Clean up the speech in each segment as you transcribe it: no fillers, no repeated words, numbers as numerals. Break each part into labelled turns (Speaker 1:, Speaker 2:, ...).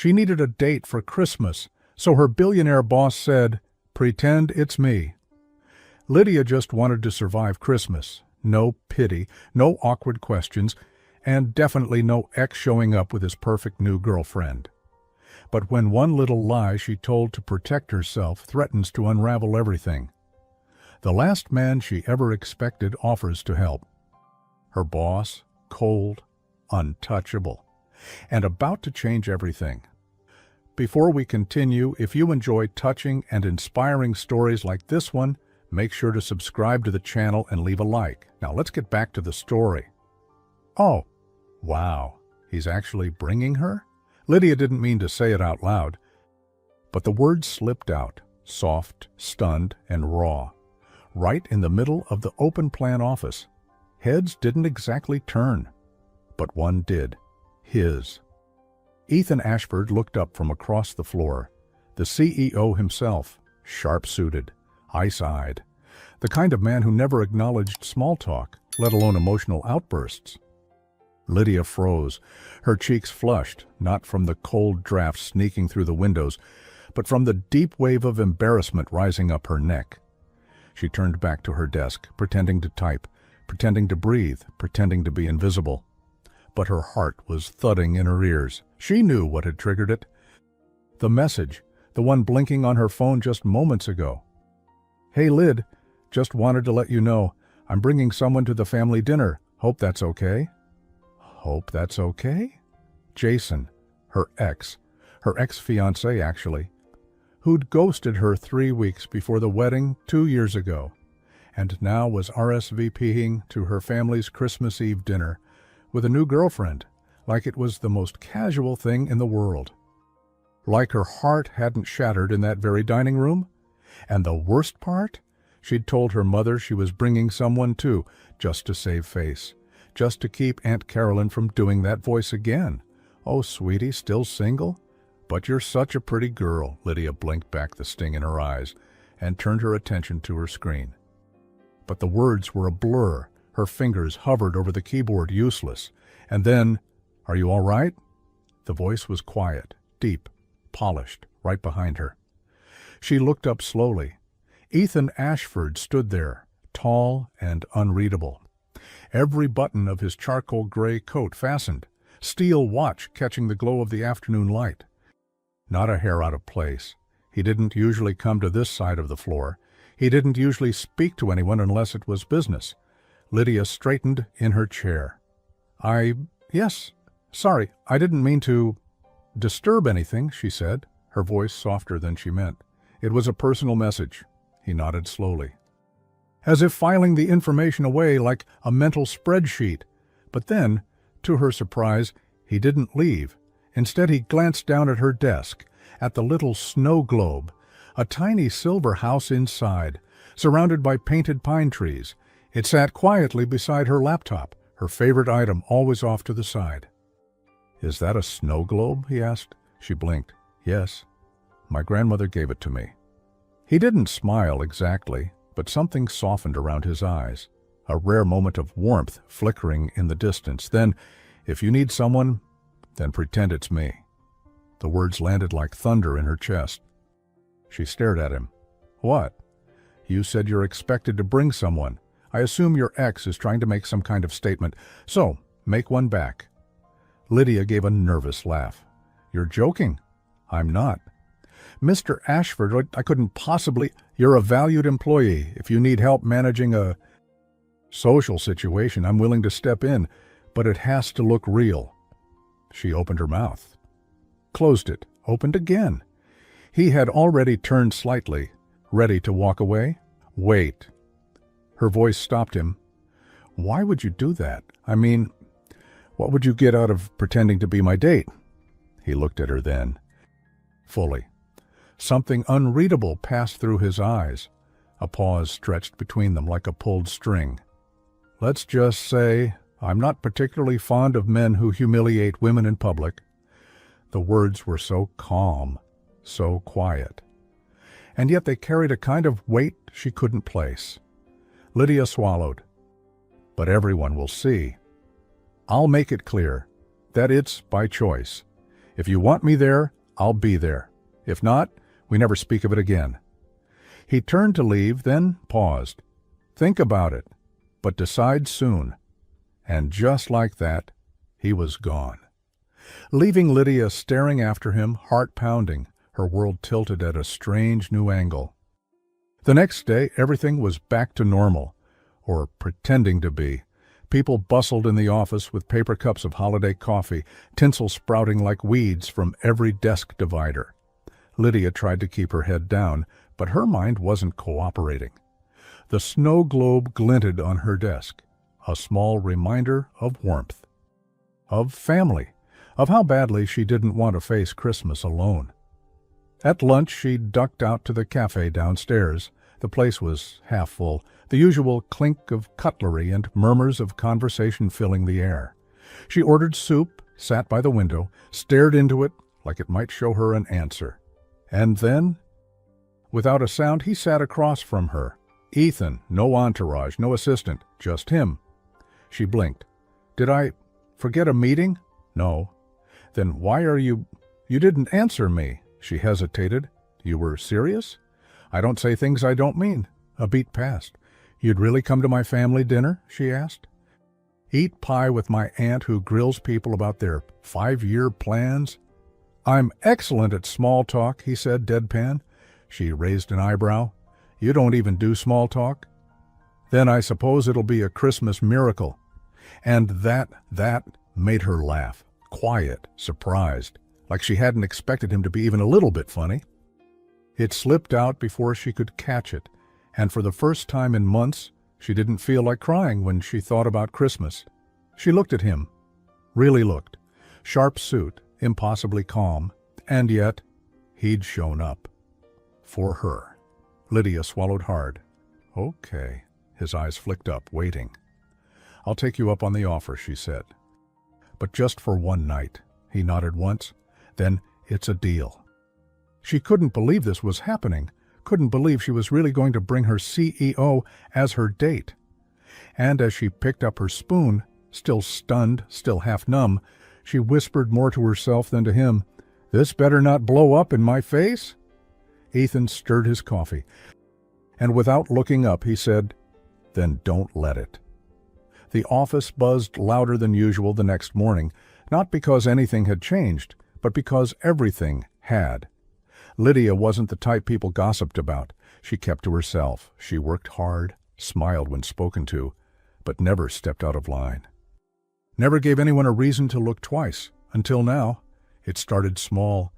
Speaker 1: She needed a date for Christmas, so her billionaire boss said, "Pretend it's me." Lydia just wanted to survive Christmas. No pity, no awkward questions, and definitely no ex showing up with his perfect new girlfriend. But when one little lie she told to protect herself threatens to unravel everything, the last man she ever expected offers to help. Her boss, cold, untouchable, and about to change everything. Before we continue, if you enjoy touching and inspiring stories like this one, make sure to subscribe to the channel and leave a like. Now let's get back to the story. Oh, wow, he's actually bringing her? Lydia didn't mean to say it out loud, but the words slipped out, soft, stunned, and raw, right in the middle of the open-plan office. Heads didn't exactly turn, but one did, his. Ethan Ashford looked up from across the floor, the CEO himself, sharp-suited, ice-eyed, the kind of man who never acknowledged small talk, let alone emotional outbursts. Lydia froze, her cheeks flushed, not from the cold draft sneaking through the windows, but from the deep wave of embarrassment rising up her neck. She turned back to her desk, pretending to type, pretending to breathe, pretending to be invisible. But her heart was thudding in her ears. She knew what had triggered it. The message, the one blinking on her phone just moments ago. "Hey, Lyd, just wanted to let you know, I'm bringing someone to the family dinner. Hope that's okay." Hope that's okay? Jason, her ex-fiancé actually, who'd ghosted her 3 weeks before the wedding 2 years ago, and now was RSVPing to her family's Christmas Eve dinner with a new girlfriend, like it was the most casual thing in the world. Like her heart hadn't shattered in that very dining room. And the worst part? She'd told her mother she was bringing someone too, just to save face. Just to keep Aunt Carolyn from doing that voice again. "Oh, sweetie, still single? But you're such a pretty girl." Lydia blinked back the sting in her eyes and turned her attention to her screen. But the words were a blur. Her fingers hovered over the keyboard, useless. And then, "Are you all right?" The voice was quiet, deep, polished, right behind her. She looked up slowly. Ethan Ashford stood there, tall and unreadable. Every button of his charcoal gray coat fastened, steel watch catching the glow of the afternoon light. Not a hair out of place. He didn't usually come to this side of the floor. He didn't usually speak to anyone unless it was business. Lydia straightened in her chair. Yes, sorry, I didn't mean to disturb anything," she said, her voice softer than she meant. "It was a personal message." He nodded slowly, as if filing the information away like a mental spreadsheet. But then, to her surprise, he didn't leave. Instead, he glanced down at her desk, at the little snow globe, a tiny silver house inside, surrounded by painted pine trees. It sat quietly beside her laptop, her favorite item always off to the side. "Is that a snow globe?" he asked. She blinked. "Yes. My grandmother gave it to me." He didn't smile exactly, but something softened around his eyes, a rare moment of warmth flickering in the distance. Then, "If you need someone, then pretend it's me." The words landed like thunder in her chest. She stared at him. "What? You said you're expected to bring someone. I assume your ex is trying to make some kind of statement, so make one back." Lydia gave a nervous laugh. "You're joking." "I'm not." "Mr. Ashford, I couldn't possibly—" "You're a valued employee. If you need help managing a social situation, I'm willing to step in, but it has to look real." She opened her mouth, closed it, opened again. He had already turned slightly, ready to walk away. "Wait." Her voice stopped him. "Why would you do that? I mean, what would you get out of pretending to be my date?" He looked at her then, fully. Something unreadable passed through his eyes. A pause stretched between them like a pulled string. "Let's just say I'm not particularly fond of men who humiliate women in public." The words were so calm, so quiet. And yet they carried a kind of weight she couldn't place. Lydia swallowed. "But everyone will see. I'll make it clear that it's by choice. If you want me there, I'll be there. If not, we never speak of it again." He turned to leave, then paused. "Think about it, but decide soon." And just like that, he was gone, leaving Lydia staring after him, heart pounding, her world tilted at a strange new angle. The next day, everything was back to normal, or pretending to be. People bustled in the office with paper cups of holiday coffee, tinsel sprouting like weeds from every desk divider. Lydia tried to keep her head down, but her mind wasn't cooperating. The snow globe glinted on her desk, a small reminder of warmth, of family, of how badly she didn't want to face Christmas alone. At lunch, she ducked out to the cafe downstairs. The place was half full, the usual clink of cutlery and murmurs of conversation filling the air. She ordered soup, sat by the window, stared into it like it might show her an answer. And then, without a sound, he sat across from her. Ethan, no entourage, no assistant, just him. She blinked. "Did I forget a meeting?" "No." "Then why are you didn't answer me." She hesitated. "You were serious?" "I don't say things I don't mean." A beat passed. "You'd really come to my family dinner?" she asked. "Eat pie with my aunt who grills people about their 5-year plans?" "I'm excellent at small talk," he said, deadpan. She raised an eyebrow. "You don't even do small talk?" "Then I suppose it'll be a Christmas miracle." And that made her laugh, quiet, surprised, like she hadn't expected him to be even a little bit funny. It slipped out before she could catch it, and for the first time in months, she didn't feel like crying when she thought about Christmas. She looked at him, really looked. Sharp suit, impossibly calm, and yet he'd shown up. For her. Lydia swallowed hard. "Okay." His eyes flicked up, waiting. "I'll take you up on the offer," she said. "But just for one night." He nodded once. "Then it's a deal." She couldn't believe this was happening, couldn't believe she was really going to bring her CEO as her date. And as she picked up her spoon, still stunned, still half numb, she whispered more to herself than to him, "This better not blow up in my face?" Ethan stirred his coffee, and without looking up, he said, "Then don't let it." The office buzzed louder than usual the next morning, not because anything had changed, but because everything had. Lydia wasn't the type people gossiped about. She kept to herself. She worked hard, smiled when spoken to, but never stepped out of line. Never gave anyone a reason to look twice, until now. It started small,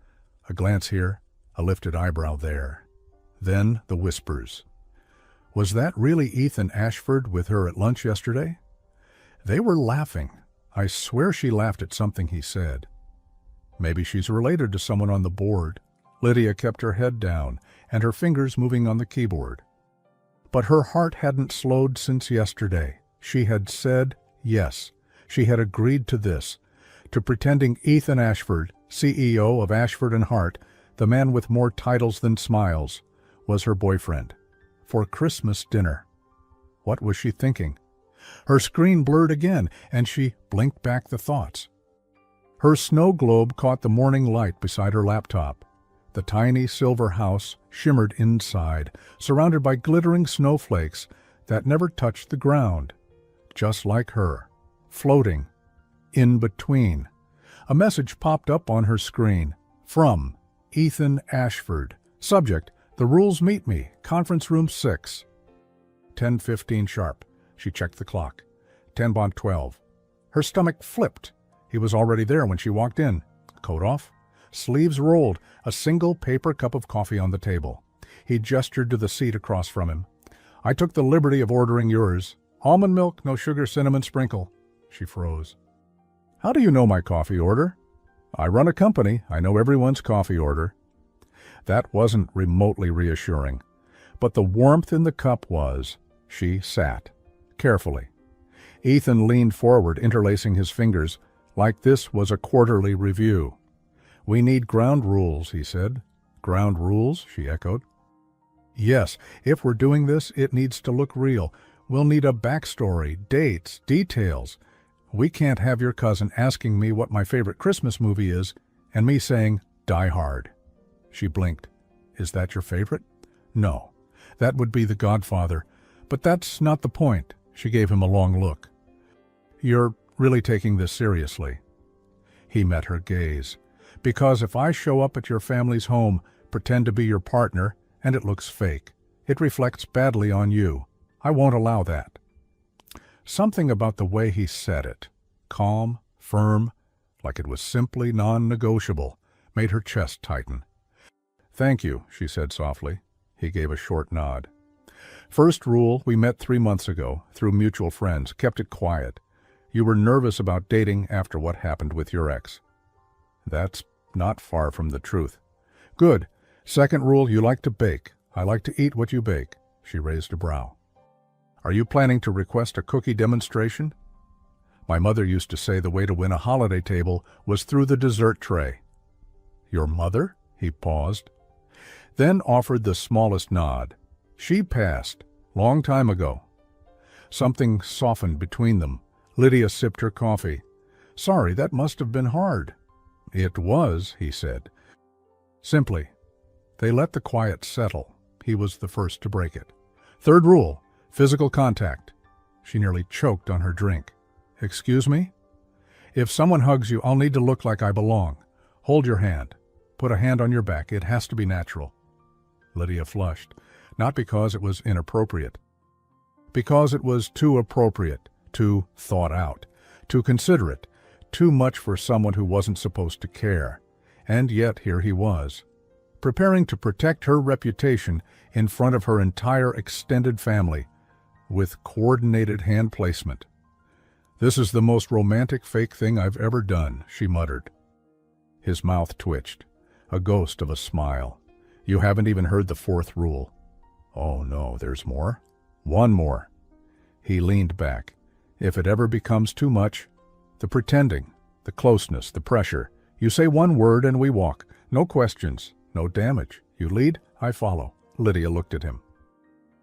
Speaker 1: a glance here, a lifted eyebrow there. Then the whispers. Was that really Ethan Ashford with her at lunch yesterday? They were laughing. I swear she laughed at something he said. Maybe she's related to someone on the board. Lydia kept her head down and her fingers moving on the keyboard. But her heart hadn't slowed since yesterday. She had said yes. She had agreed to this, to pretending Ethan Ashford, CEO of Ashford and Hart, the man with more titles than smiles, was her boyfriend. For Christmas dinner. What was she thinking? Her screen blurred again, and she blinked back the thoughts. Her snow globe caught the morning light beside her laptop. The tiny silver house shimmered inside, surrounded by glittering snowflakes that never touched the ground. Just like her, floating, in between. A message popped up on her screen. From Ethan Ashford. Subject, "The rules meet me, conference room 6. 10:15 sharp. She checked the clock. 10:12. Her stomach flipped. He was already there when she walked in. Coat off, sleeves rolled, a single paper cup of coffee on the table. He gestured to the seat across from him. "I took the liberty of ordering yours. Almond milk, no sugar, cinnamon sprinkle." She froze. "How do you know my coffee order?" "I run a company. I know everyone's coffee order." That wasn't remotely reassuring. But the warmth in the cup was. She sat. Carefully. Ethan leaned forward, interlacing his fingers, like this was a quarterly review. "We need ground rules," he said. "Ground rules?" she echoed. "Yes, if we're doing this, it needs to look real. We'll need a backstory, dates, details. We can't have your cousin asking me what my favorite Christmas movie is, and me saying, "Die Hard." She blinked. "Is that your favorite?" "No. That would be The Godfather. But that's not the point." She gave him a long look. "You're really taking this seriously?" He met her gaze. "Because if I show up at your family's home, pretend to be your partner, and it looks fake, it reflects badly on you. I won't allow that." Something about the way he said it, calm, firm, like it was simply non-negotiable, made her chest tighten. "Thank you," she said softly. He gave a short nod. "First rule, we met 3 months ago, through mutual friends, kept it quiet. You were nervous about dating after what happened with your ex." "That's not far from the truth." "Good. Second rule, you like to bake. I like to eat what you bake." She raised a brow. "Are you planning to request a cookie demonstration?" "My mother used to say the way to win a holiday table was through the dessert tray." "Your mother?" He paused, then offered the smallest nod. "She passed, long time ago." Something softened between them. Lydia sipped her coffee. "Sorry, that must have been hard." "It was," he said. Simply. They let the quiet settle. He was the first to break it. "Third rule, physical contact." She nearly choked on her drink. "Excuse me?" "If someone hugs you, I'll need to look like I belong. Hold your hand. Put a hand on your back. It has to be natural." Lydia flushed, not because it was inappropriate. Because it was too appropriate, too thought out, too considerate, too much for someone who wasn't supposed to care. And yet here he was, preparing to protect her reputation in front of her entire extended family, with coordinated hand placement. "This is the most romantic fake thing I've ever done," she muttered. His mouth twitched, a ghost of a smile. "You haven't even heard the fourth rule." "Oh no, there's more." "One more." He leaned back. "If it ever becomes too much, the pretending, the closeness, the pressure, you say one word and we walk. No questions, no damage. You lead, I follow." Lydia looked at him.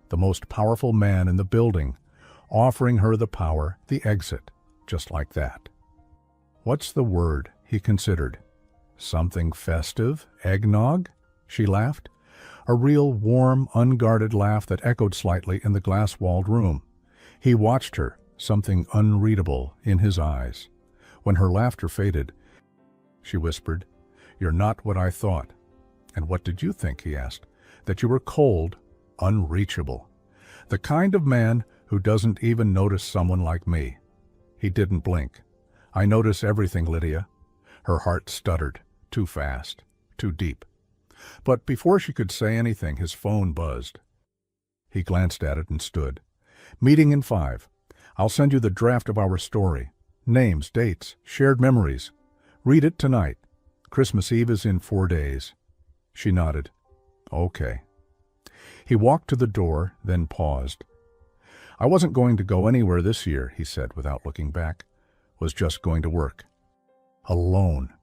Speaker 1: The most powerful man in the building, offering her the power, the exit, just like that. "What's the word?" he considered. "Something festive? Eggnog?" She laughed, a real warm, unguarded laugh that echoed slightly in the glass-walled room. He watched her, something unreadable in his eyes. When her laughter faded, she whispered, "You're not what I thought." "And what did you think?" he asked. "That you were cold, unreachable. The kind of man who doesn't even notice someone like me." He didn't blink. "I notice everything, Lydia." Her heart stuttered, too fast, too deep. But before she could say anything, his phone buzzed. He glanced at it and stood. "Meeting in 5. I'll send you the draft of our story. Names, dates, shared memories. Read it tonight. Christmas Eve is in 4 days." She nodded. "Okay." He walked to the door, then paused. "I wasn't going to go anywhere this year," he said without looking back. "Was just going to work." "Alone."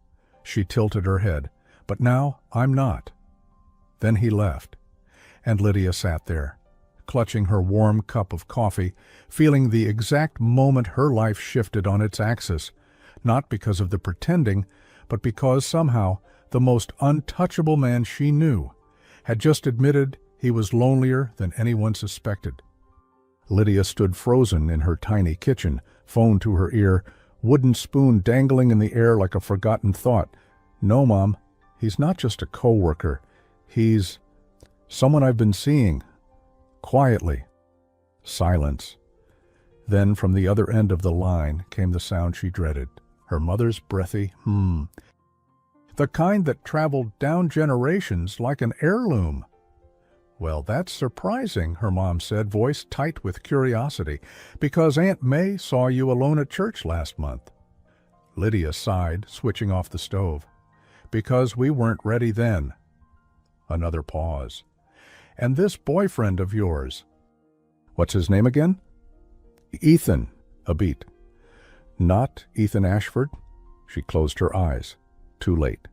Speaker 1: She tilted her head. "But now I'm not." Then he left, and Lydia sat there, clutching her warm cup of coffee, feeling the exact moment her life shifted on its axis, not because of the pretending, but because somehow the most untouchable man she knew had just admitted he was lonelier than anyone suspected. Lydia stood frozen in her tiny kitchen, phone to her ear, wooden spoon dangling in the air like a forgotten thought. "No, Mom, he's not just a co-worker. He's someone I've been seeing. Quietly." Silence. Then from the other end of the line came the sound she dreaded, her mother's breathy the kind that traveled down generations like an heirloom. "Well, that's surprising," her mom said, voice tight with curiosity, "because Aunt May saw you alone at church last month." Lydia sighed, switching off the stove. "Because we weren't ready then." Another pause. "And this boyfriend of yours." "What's his name again?" "Ethan." A beat. "Not Ethan Ashford?" She closed her eyes. Too late.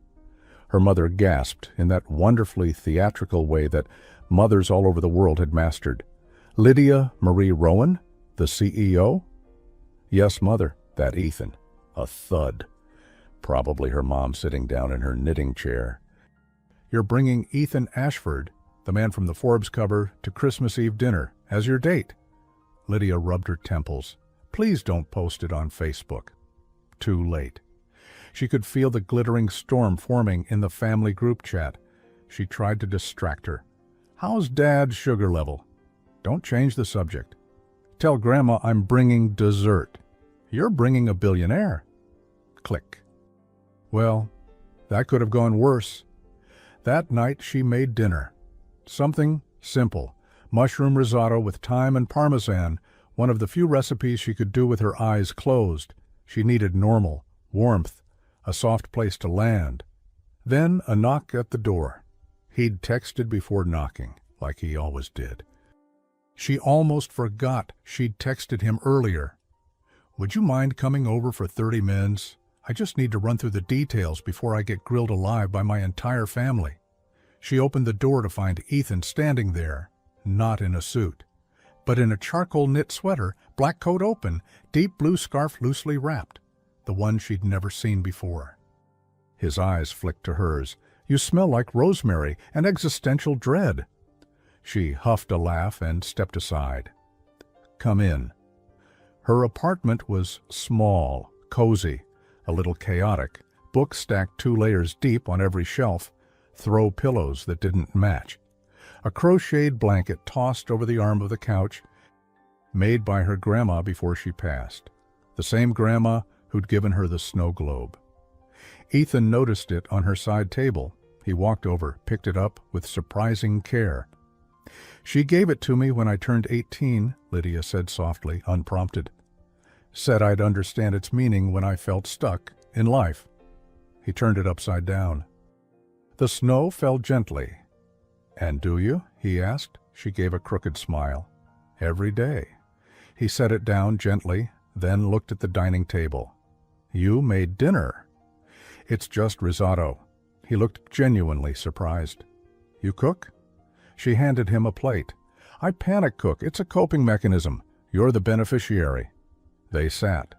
Speaker 1: Her mother gasped in that wonderfully theatrical way that mothers all over the world had mastered. "Lydia Marie Rowan? The CEO?" "Yes, Mother, that Ethan. A thud. Probably her mom sitting down in her knitting chair. "You're bringing Ethan Ashford, the man from the Forbes cover, to Christmas Eve dinner as your date." Lydia rubbed her temples. "Please don't post it on Facebook." Too late. She could feel the glittering storm forming in the family group chat. She tried to distract her. "How's Dad's sugar level?" "Don't change the subject." "Tell Grandma I'm bringing dessert." "You're bringing a billionaire." Click. Well, that could have gone worse. That night she made dinner. Something simple. Mushroom risotto with thyme and parmesan, one of the few recipes she could do with her eyes closed. She needed normal, warmth, a soft place to land. Then a knock at the door. He'd texted before knocking, like he always did. She almost forgot she'd texted him earlier. "Would you mind coming over for 30 minutes? I just need to run through the details before I get grilled alive by my entire family." She opened the door to find Ethan standing there, not in a suit, but in a charcoal knit sweater, black coat open, deep blue scarf loosely wrapped, the one she'd never seen before. His eyes flicked to hers. "You smell like rosemary and existential dread." She huffed a laugh and stepped aside. "Come in." Her apartment was small, cozy, a little chaotic, books stacked 2 layers deep on every shelf, throw pillows that didn't match, a crocheted blanket tossed over the arm of the couch, made by her grandma before she passed, the same grandma who'd given her the snow globe. Ethan noticed it on her side table. He walked over, picked it up with surprising care. "She gave it to me when I turned 18, Lydia said softly, unprompted. "Said I'd understand its meaning when I felt stuck in life." He turned it upside down. The snow fell gently. "And do you?" he asked. She gave a crooked smile. "Every day." He set it down gently, then looked at the dining table. "You made dinner." "It's just risotto." He looked genuinely surprised. "You cook?" She handed him a plate. "I panic cook. It's a coping mechanism. You're the beneficiary." They sat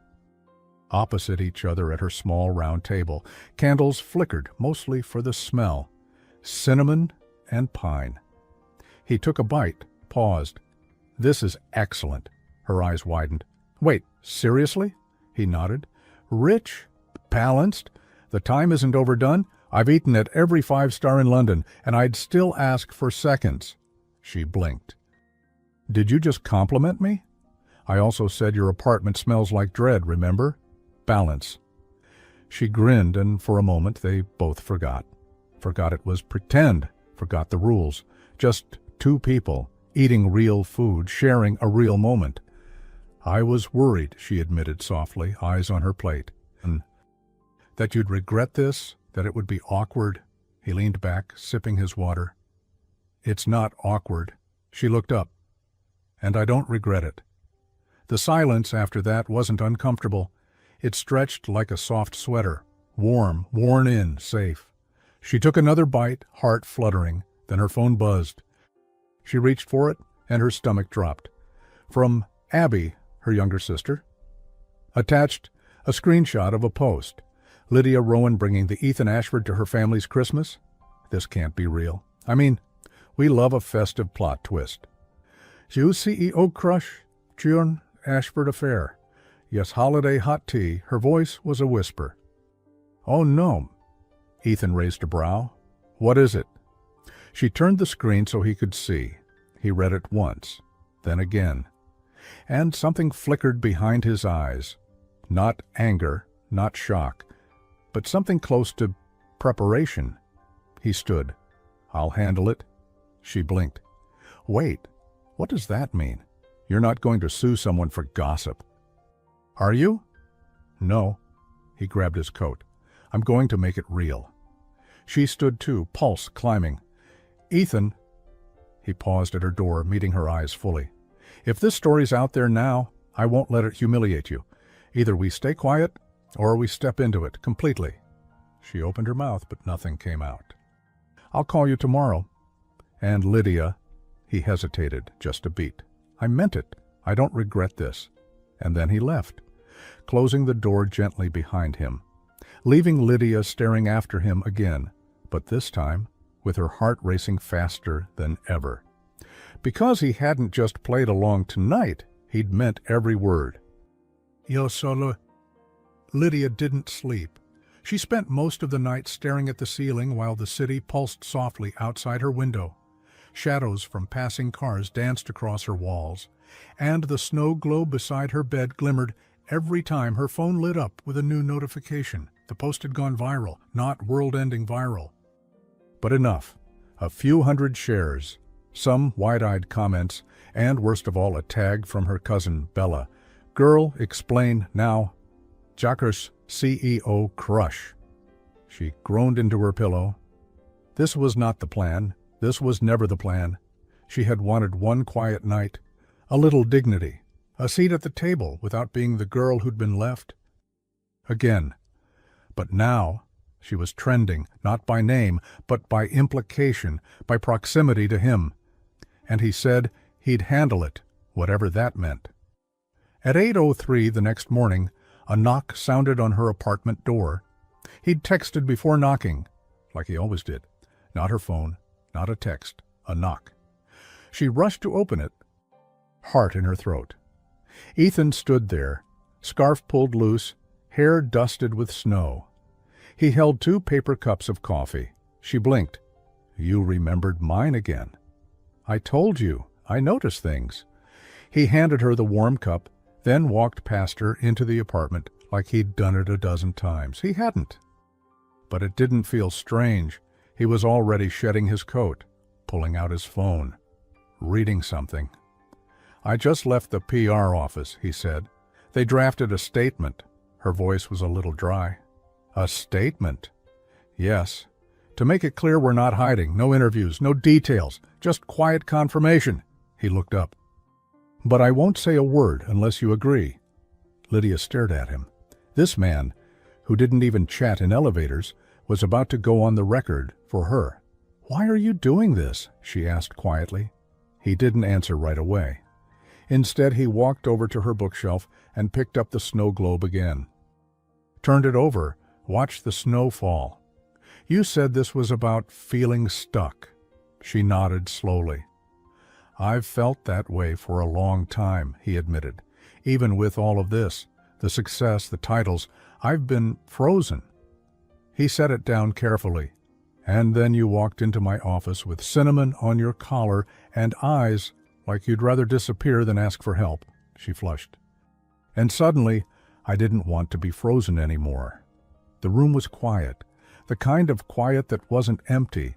Speaker 1: opposite each other at her small round table. Candles flickered, mostly for the smell. Cinnamon and pine. He took a bite, paused. "This is excellent." Her eyes widened. "Wait, seriously?" He nodded. "Rich, balanced. The time isn't overdone. I've eaten at every 5-star in London, and I'd still ask for seconds." She blinked. "Did you just compliment me?" "I also said your apartment smells like dread, remember? Balance." She grinned, and for a moment they both forgot. Forgot it was pretend, forgot the rules. Just 2 people, eating real food, sharing a real moment. "I was worried," she admitted softly, eyes on her plate. "That you'd regret this, that it would be awkward." He leaned back, sipping his water. "It's not awkward." She looked up. "And I don't regret it." The silence after that wasn't uncomfortable. It stretched like a soft sweater, warm, worn in, safe. She took another bite, heart fluttering, then her phone buzzed. She reached for it, and her stomach dropped. From Abby, her younger sister. Attached, a screenshot of a post. Lydia Rowan bringing the Ethan Ashford to her family's Christmas? This can't be real. I mean, we love a festive plot twist. "You CEO crush, June Ashford affair. Yes, holiday hot tea." Her voice was a whisper. "Oh no." Ethan raised a brow. "What is it?" She turned the screen so he could see. He read it once, then again. And something flickered behind his eyes. Not anger, not shock, but something close to preparation. He stood. "I'll handle it." She blinked. "Wait, what does that mean? You're not going to sue someone for gossip." "Are you?" "No." He grabbed his coat. "I'm going to make it real." She stood too, pulse climbing. "Ethan." He paused at her door, meeting her eyes fully. "If this story's out there now, I won't let it humiliate you. Either we stay quiet, or we step into it completely." She opened her mouth, but nothing came out. "I'll call you tomorrow." "And Lydia," he hesitated just a beat. "I meant it. I don't regret this." And then he left, closing the door gently behind him. leaving Lydia staring after him again, but this time with her heart racing faster than ever. Because he hadn't just played along tonight, he'd meant every word. Yo solo. Lydia didn't sleep. She spent most of the night staring at the ceiling while the city pulsed softly outside her window. Shadows from passing cars danced across her walls, and the snow globe beside her bed glimmered every time her phone lit up with a new notification. The post had gone viral, not world-ending viral. But enough. A few hundred shares, some wide-eyed comments, and worst of all, a tag from her cousin Bella. Girl, explain now. Jackers CEO crush. She groaned into her pillow. This was not the plan. This was never the plan. She had wanted one quiet night, a little dignity, a seat at the table without being the girl who'd been left. Again. But now she was trending, not by name, but by implication, by proximity to him. And he said he'd handle it, whatever that meant. At 8:03 the next morning, a knock sounded on her apartment door. He'd texted before knocking, like he always did. Not her phone, not a text, a knock. She rushed to open it, heart in her throat. Ethan stood there, scarf pulled loose, hair dusted with snow. He held 2 paper cups of coffee. She blinked. You remembered mine again. I told you. I notice things. He handed her the warm cup, then walked past her into the apartment like he'd done it a dozen times. He hadn't. But it didn't feel strange. He was already shedding his coat, pulling out his phone, reading something. I just left the PR office, he said. They drafted a statement. Her voice was a little dry. A statement? Yes. To make it clear we're not hiding, no interviews, no details, just quiet confirmation. He looked up. But I won't say a word unless you agree. Lydia stared at him. This man, who didn't even chat in elevators, was about to go on the record for her. Why are you doing this? She asked quietly. He didn't answer right away. Instead, he walked over to her bookshelf and picked up the snow globe again. Turned it over, watched the snow fall. You said this was about feeling stuck. She nodded slowly. I've felt that way for a long time, he admitted. Even with all of this, the success, the titles, I've been frozen. He set it down carefully. And then you walked into my office with cinnamon on your collar and eyes like you'd rather disappear than ask for help. She flushed. And suddenly, I didn't want to be frozen anymore. The room was quiet, the kind of quiet that wasn't empty,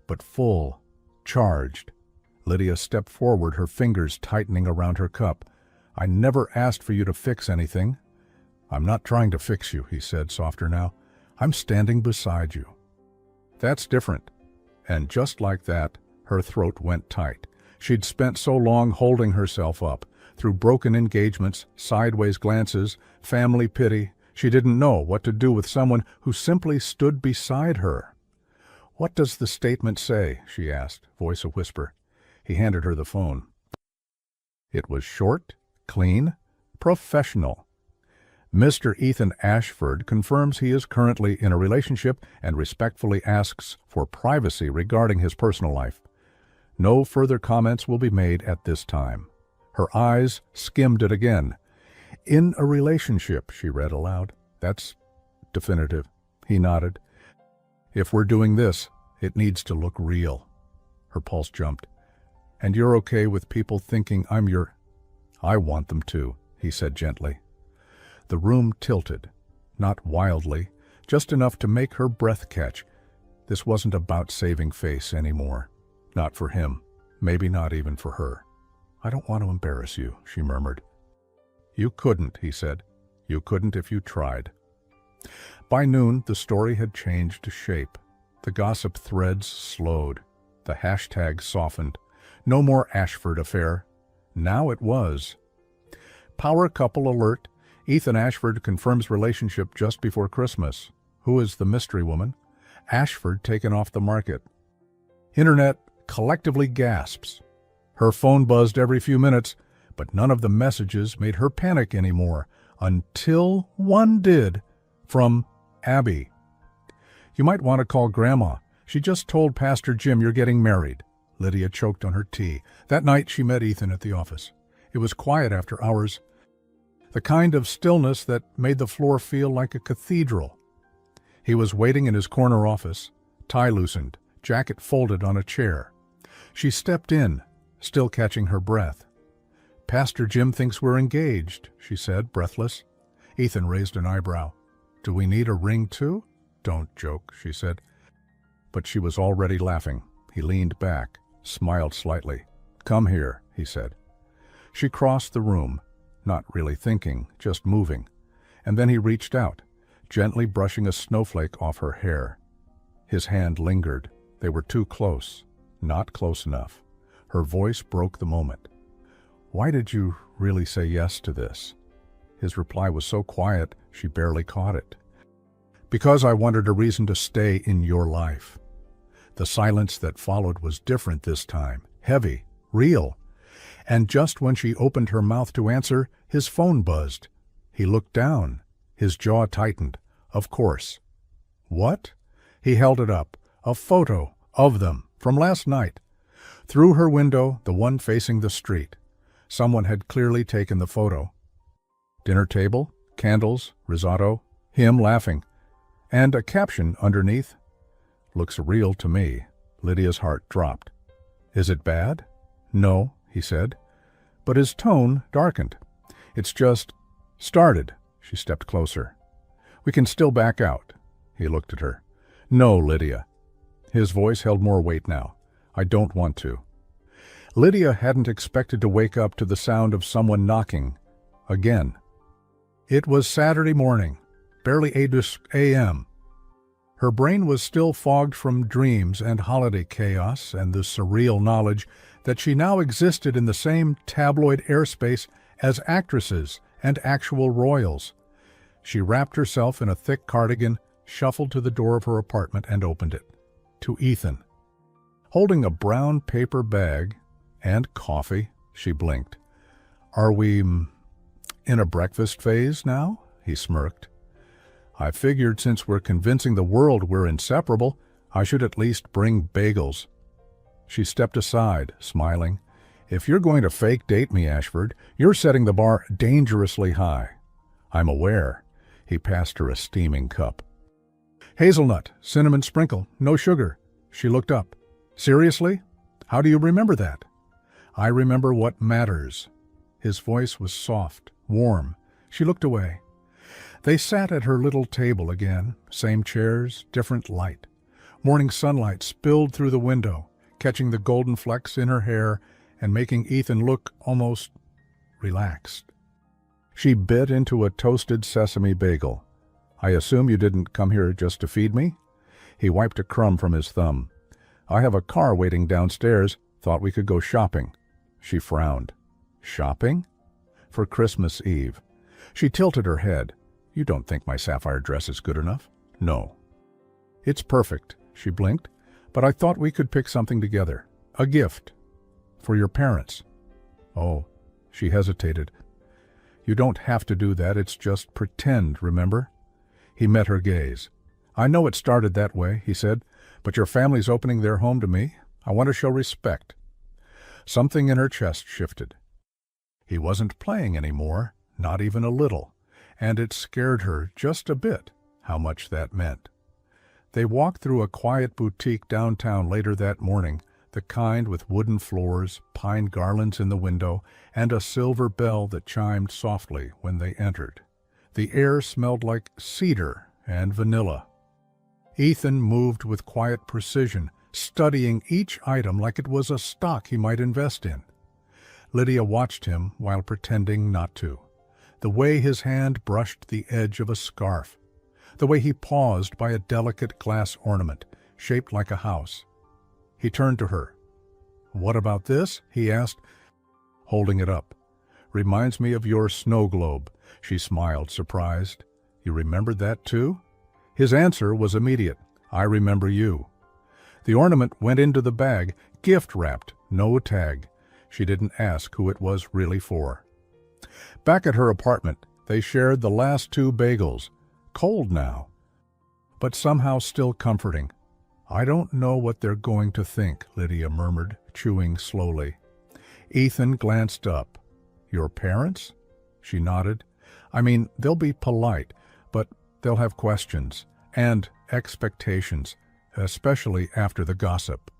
Speaker 1: but full, charged. Lydia stepped forward, her fingers tightening around her cup. I never asked for you to fix anything. I'm not trying to fix you, he said, softer now. I'm standing beside you. That's different. And just like that, her throat went tight. She'd spent so long holding herself up, through broken engagements, sideways glances, family pity. She didn't know what to do with someone who simply stood beside her. What does the statement say? She asked, voice a whisper. He handed her the phone. It was short, clean, professional. Mr. Ethan Ashford confirms he is currently in a relationship and respectfully asks for privacy regarding his personal life. No further comments will be made at this time. Her eyes skimmed it again. In a relationship, she read aloud. That's definitive. He nodded. If we're doing this, it needs to look real. Her pulse jumped. And you're okay with people thinking I'm your... I want them to, he said gently. The room tilted, not wildly, just enough to make her breath catch. This wasn't about saving face anymore. Not for him, maybe not even for her. I don't want to embarrass you, she murmured. You couldn't, he said. You couldn't if you tried. By noon, the story had changed shape. The gossip threads slowed. The hashtag softened. No more Ashford affair. Now it was. Power couple alert. Ethan Ashford confirms relationship just before Christmas. Who is the mystery woman? Ashford taken off the market. Internet collectively gasps. Her phone buzzed every few minutes, but none of the messages made her panic anymore, until one did, from Abby. You might want to call Grandma. She just told Pastor Jim you're getting married. Lydia choked on her tea. That night she met Ethan at the office. It was quiet after hours, the kind of stillness that made the floor feel like a cathedral. He was waiting in his corner office, tie loosened, jacket folded on a chair. She stepped in, still catching her breath. Pastor Jim thinks we're engaged, she said, breathless. Ethan raised an eyebrow. Do we need a ring too? Don't joke, she said. But she was already laughing. He leaned back, smiled slightly. Come here, he said. She crossed the room, not really thinking, just moving. And then he reached out, gently brushing a snowflake off her hair. His hand lingered. They were too close, not close enough. Her voice broke the moment. Why did you really say yes to this? His reply was so quiet, she barely caught it. Because I wanted a reason to stay in your life. The silence that followed was different this time, heavy, real. And just when she opened her mouth to answer, his phone buzzed. He looked down. His jaw tightened. Of course. What? He held it up. A photo of them from last night. Through her window, the one facing the street. Someone had clearly taken the photo. Dinner table, candles, risotto, him laughing. And a caption underneath. Looks real to me. Lydia's heart dropped. Is it bad? No, he said. But his tone darkened. It's just started. She stepped closer. We can still back out. He looked at her. No, Lydia. His voice held more weight now. I don't want to. Lydia hadn't expected to wake up to the sound of someone knocking. Again. It was Saturday morning, barely 8 a.m. Her brain was still fogged from dreams and holiday chaos and the surreal knowledge that she now existed in the same tabloid airspace as actresses and actual royals. She wrapped herself in a thick cardigan, shuffled to the door of her apartment and opened it. To Ethan. Holding a brown paper bag and coffee, she blinked. Are we in a breakfast phase now? He smirked. I figured since we're convincing the world we're inseparable, I should at least bring bagels. She stepped aside, smiling. If you're going to fake date me, Ashford, you're setting the bar dangerously high. I'm aware. He passed her a steaming cup. Hazelnut, cinnamon sprinkle, no sugar. She looked up. Seriously? How do you remember that? I remember what matters. His voice was soft, warm. She looked away. They sat at her little table again, same chairs, different light. Morning sunlight spilled through the window, catching the golden flecks in her hair and making Ethan look almost relaxed. She bit into a toasted sesame bagel. I assume you didn't come here just to feed me? He wiped a crumb from his thumb. I have a car waiting downstairs. Thought we could go shopping. She frowned. Shopping? For Christmas Eve. She tilted her head. You don't think my sapphire dress is good enough? No. It's perfect, she blinked, but I thought we could pick something together. A gift. For your parents. Oh, she hesitated. You don't have to do that, it's just pretend, remember? He met her gaze. I know it started that way, he said, but your family's opening their home to me. I want to show respect. Something in her chest shifted. He wasn't playing anymore, not even a little, and it scared her just a bit how much that meant. They walked through a quiet boutique downtown later that morning, the kind with wooden floors, pine garlands in the window, and a silver bell that chimed softly when they entered. The air smelled like cedar and vanilla. Ethan moved with quiet precision, studying each item like it was a stock he might invest in. Lydia watched him while pretending not to. The way his hand brushed the edge of a scarf. The way he paused by a delicate glass ornament, shaped like a house. He turned to her. What about this? He asked, holding it up. Reminds me of your snow globe. She smiled, surprised. You remembered that too? His answer was immediate. I remember you. The ornament went into the bag, gift-wrapped, no tag. She didn't ask who it was really for. Back at her apartment, they shared the last 2 bagels. Cold now. but somehow still comforting. "I don't know what they're going to think," Lydia murmured, chewing slowly. Ethan glanced up. "Your parents?" She nodded. "I mean, they'll be polite, but they'll have questions and expectations, especially after the gossip."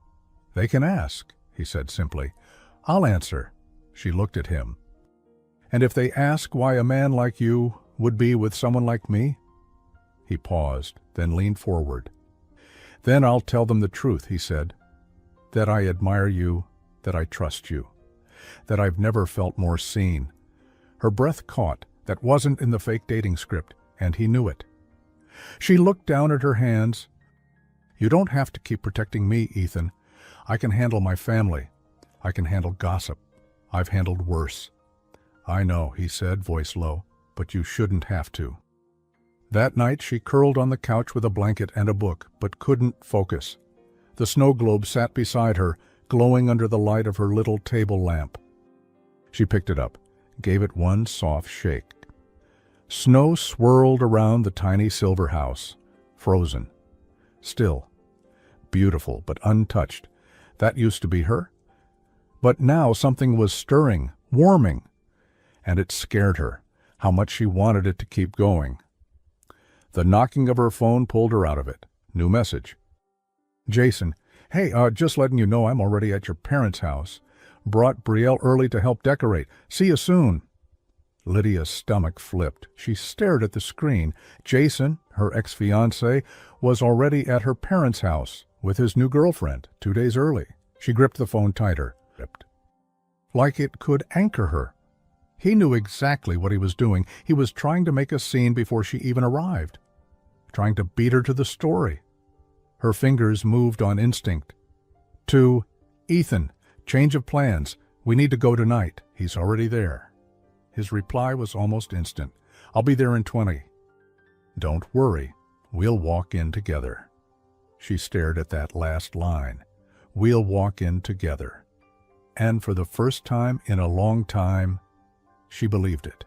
Speaker 1: "They can ask," he said simply. "I'll answer." She looked at him. "And if they ask why a man like you would be with someone like me?" He paused, then leaned forward. "Then I'll tell them the truth," he said. "That I admire you, that I trust you, that I've never felt more seen." Her breath caught. That wasn't in the fake dating script, and he knew it. She looked down at her hands. "You don't have to keep protecting me, Ethan. I can handle my family. I can handle gossip. I've handled worse." "I know," he said, voice low, "but you shouldn't have to." That night she curled on the couch with a blanket and a book, but couldn't focus. The snow globe sat beside her, glowing under the light of her little table lamp. She picked it up, gave it one soft shake. Snow swirled around the tiny silver house, frozen. Still. Beautiful, but untouched. That used to be her. But now something was stirring, warming. And it scared her, how much she wanted it to keep going. The knocking of her phone pulled her out of it. New message. "Jason, hey, just letting you know I'm already at your parents' house. Brought Brielle early to help decorate. See you soon." Lydia's stomach flipped. She stared at the screen. Jason, her ex-fiancé, was already at her parents' house with his new girlfriend 2 days early. She gripped the phone tighter. Like it could anchor her. He knew exactly what he was doing. He was trying to make a scene before she even arrived. Trying to beat her to the story. Her fingers moved on instinct. To Ethan, change of plans. We need to go tonight. He's already there. His reply was almost instant. "I'll be there in 20. "Don't worry. We'll walk in together." She stared at that last line. "We'll walk in together." And for the first time in a long time, she believed it.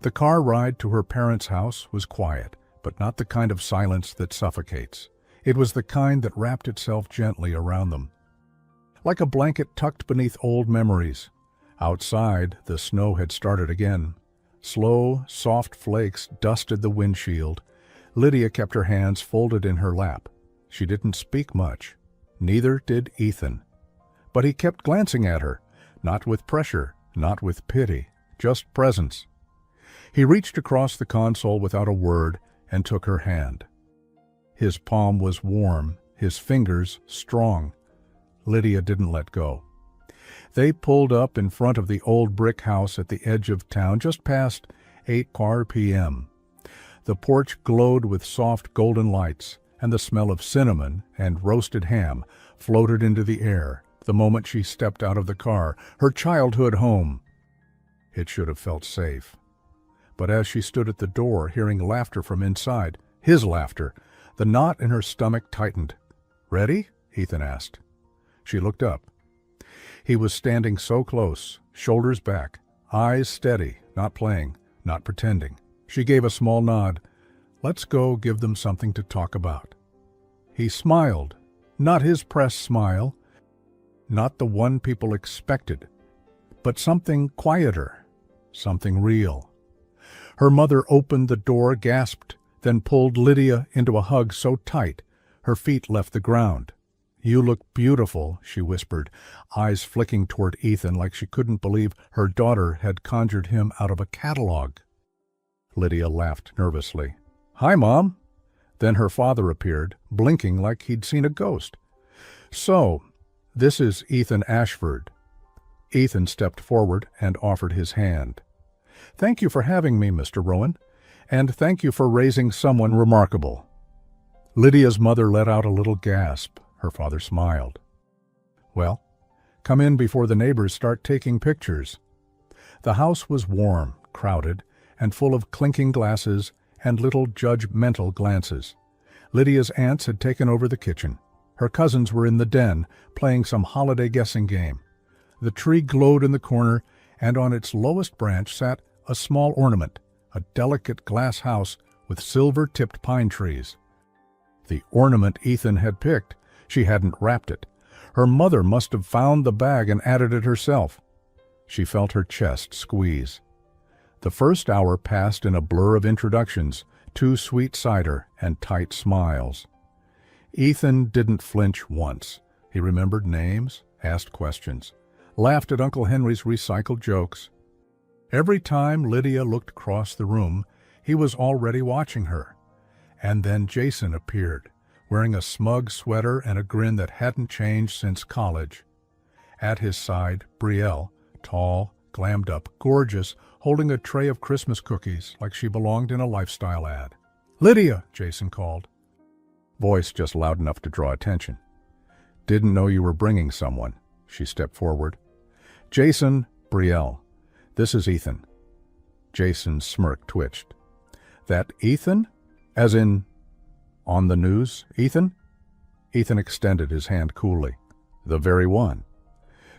Speaker 1: The car ride to her parents' house was quiet, but not the kind of silence that suffocates. It was the kind that wrapped itself gently around them. Like a blanket tucked beneath old memories. Outside, the snow had started again. Slow, soft flakes dusted the windshield. Lydia kept her hands folded in her lap. She didn't speak much. Neither did Ethan. But he kept glancing at her, not with pressure, not with pity, just presence. He reached across the console without a word and took her hand. His palm was warm, his fingers strong. Lydia didn't let go. They pulled up in front of the old brick house at the edge of town just past 8 p.m. The porch glowed with soft golden lights, and the smell of cinnamon and roasted ham floated into the air the moment she stepped out of the car, her childhood home. It should have felt safe. But as she stood at the door, hearing laughter from inside, his laughter, the knot in her stomach tightened. "Ready?" Ethan asked. She looked up. He was standing so close, shoulders back, eyes steady, not playing, not pretending. She gave a small nod. "Let's go give them something to talk about." He smiled, not his press smile, not the one people expected, but something quieter, something real. Her mother opened the door, gasped, then pulled Lydia into a hug so tight her feet left the ground. "You look beautiful," she whispered, eyes flicking toward Ethan like she couldn't believe her daughter had conjured him out of a catalog. Lydia laughed nervously. "Hi, Mom." Then her father appeared, blinking like he'd seen a ghost. "So, this is Ethan Ashford." Ethan stepped forward and offered his hand. "Thank you for having me, Mr. Rowan, and thank you for raising someone remarkable." Lydia's mother let out a little gasp. Her father smiled. "Well, come in before the neighbors start taking pictures." The house was warm, crowded, and full of clinking glasses and little judgmental glances. Lydia's aunts had taken over the kitchen. Her cousins were in the den, playing some holiday guessing game. The tree glowed in the corner, and on its lowest branch sat a small ornament, a delicate glass house with silver-tipped pine trees. The ornament Ethan had picked. She hadn't wrapped it. Her mother must have found the bag and added it herself. She felt her chest squeeze. The first hour passed in a blur of introductions, 2 sweet cider and tight smiles. Ethan didn't flinch once. He remembered names, asked questions, laughed at Uncle Henry's recycled jokes. Every time Lydia looked across the room, he was already watching her. And then Jason appeared, wearing a smug sweater and a grin that hadn't changed since college. At his side, Brielle, tall, glammed up, gorgeous, holding a tray of Christmas cookies like she belonged in a lifestyle ad. "Lydia!" Jason called. Voice just loud enough to draw attention. "Didn't know you were bringing someone." She stepped forward. "Jason, Brielle. This is Ethan." Jason's smirk twitched. "That Ethan? As in, on the news, Ethan?" Ethan extended his hand coolly. "The very one."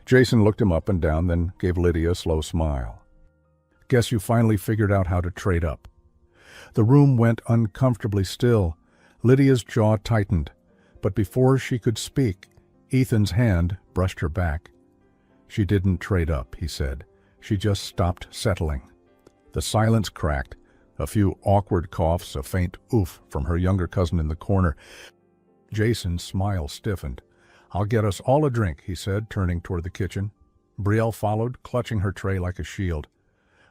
Speaker 1: Jason looked him up and down, then gave Lydia a slow smile. "Guess you finally figured out how to trade up." The room went uncomfortably still. Lydia's jaw tightened, but before she could speak, Ethan's hand brushed her back. "She didn't trade up," he said. "She just stopped settling." The silence cracked. A few awkward coughs, a faint oof from her younger cousin in the corner. Jason's smile stiffened. "I'll get us all a drink," he said, turning toward the kitchen. Brielle followed, clutching her tray like a shield.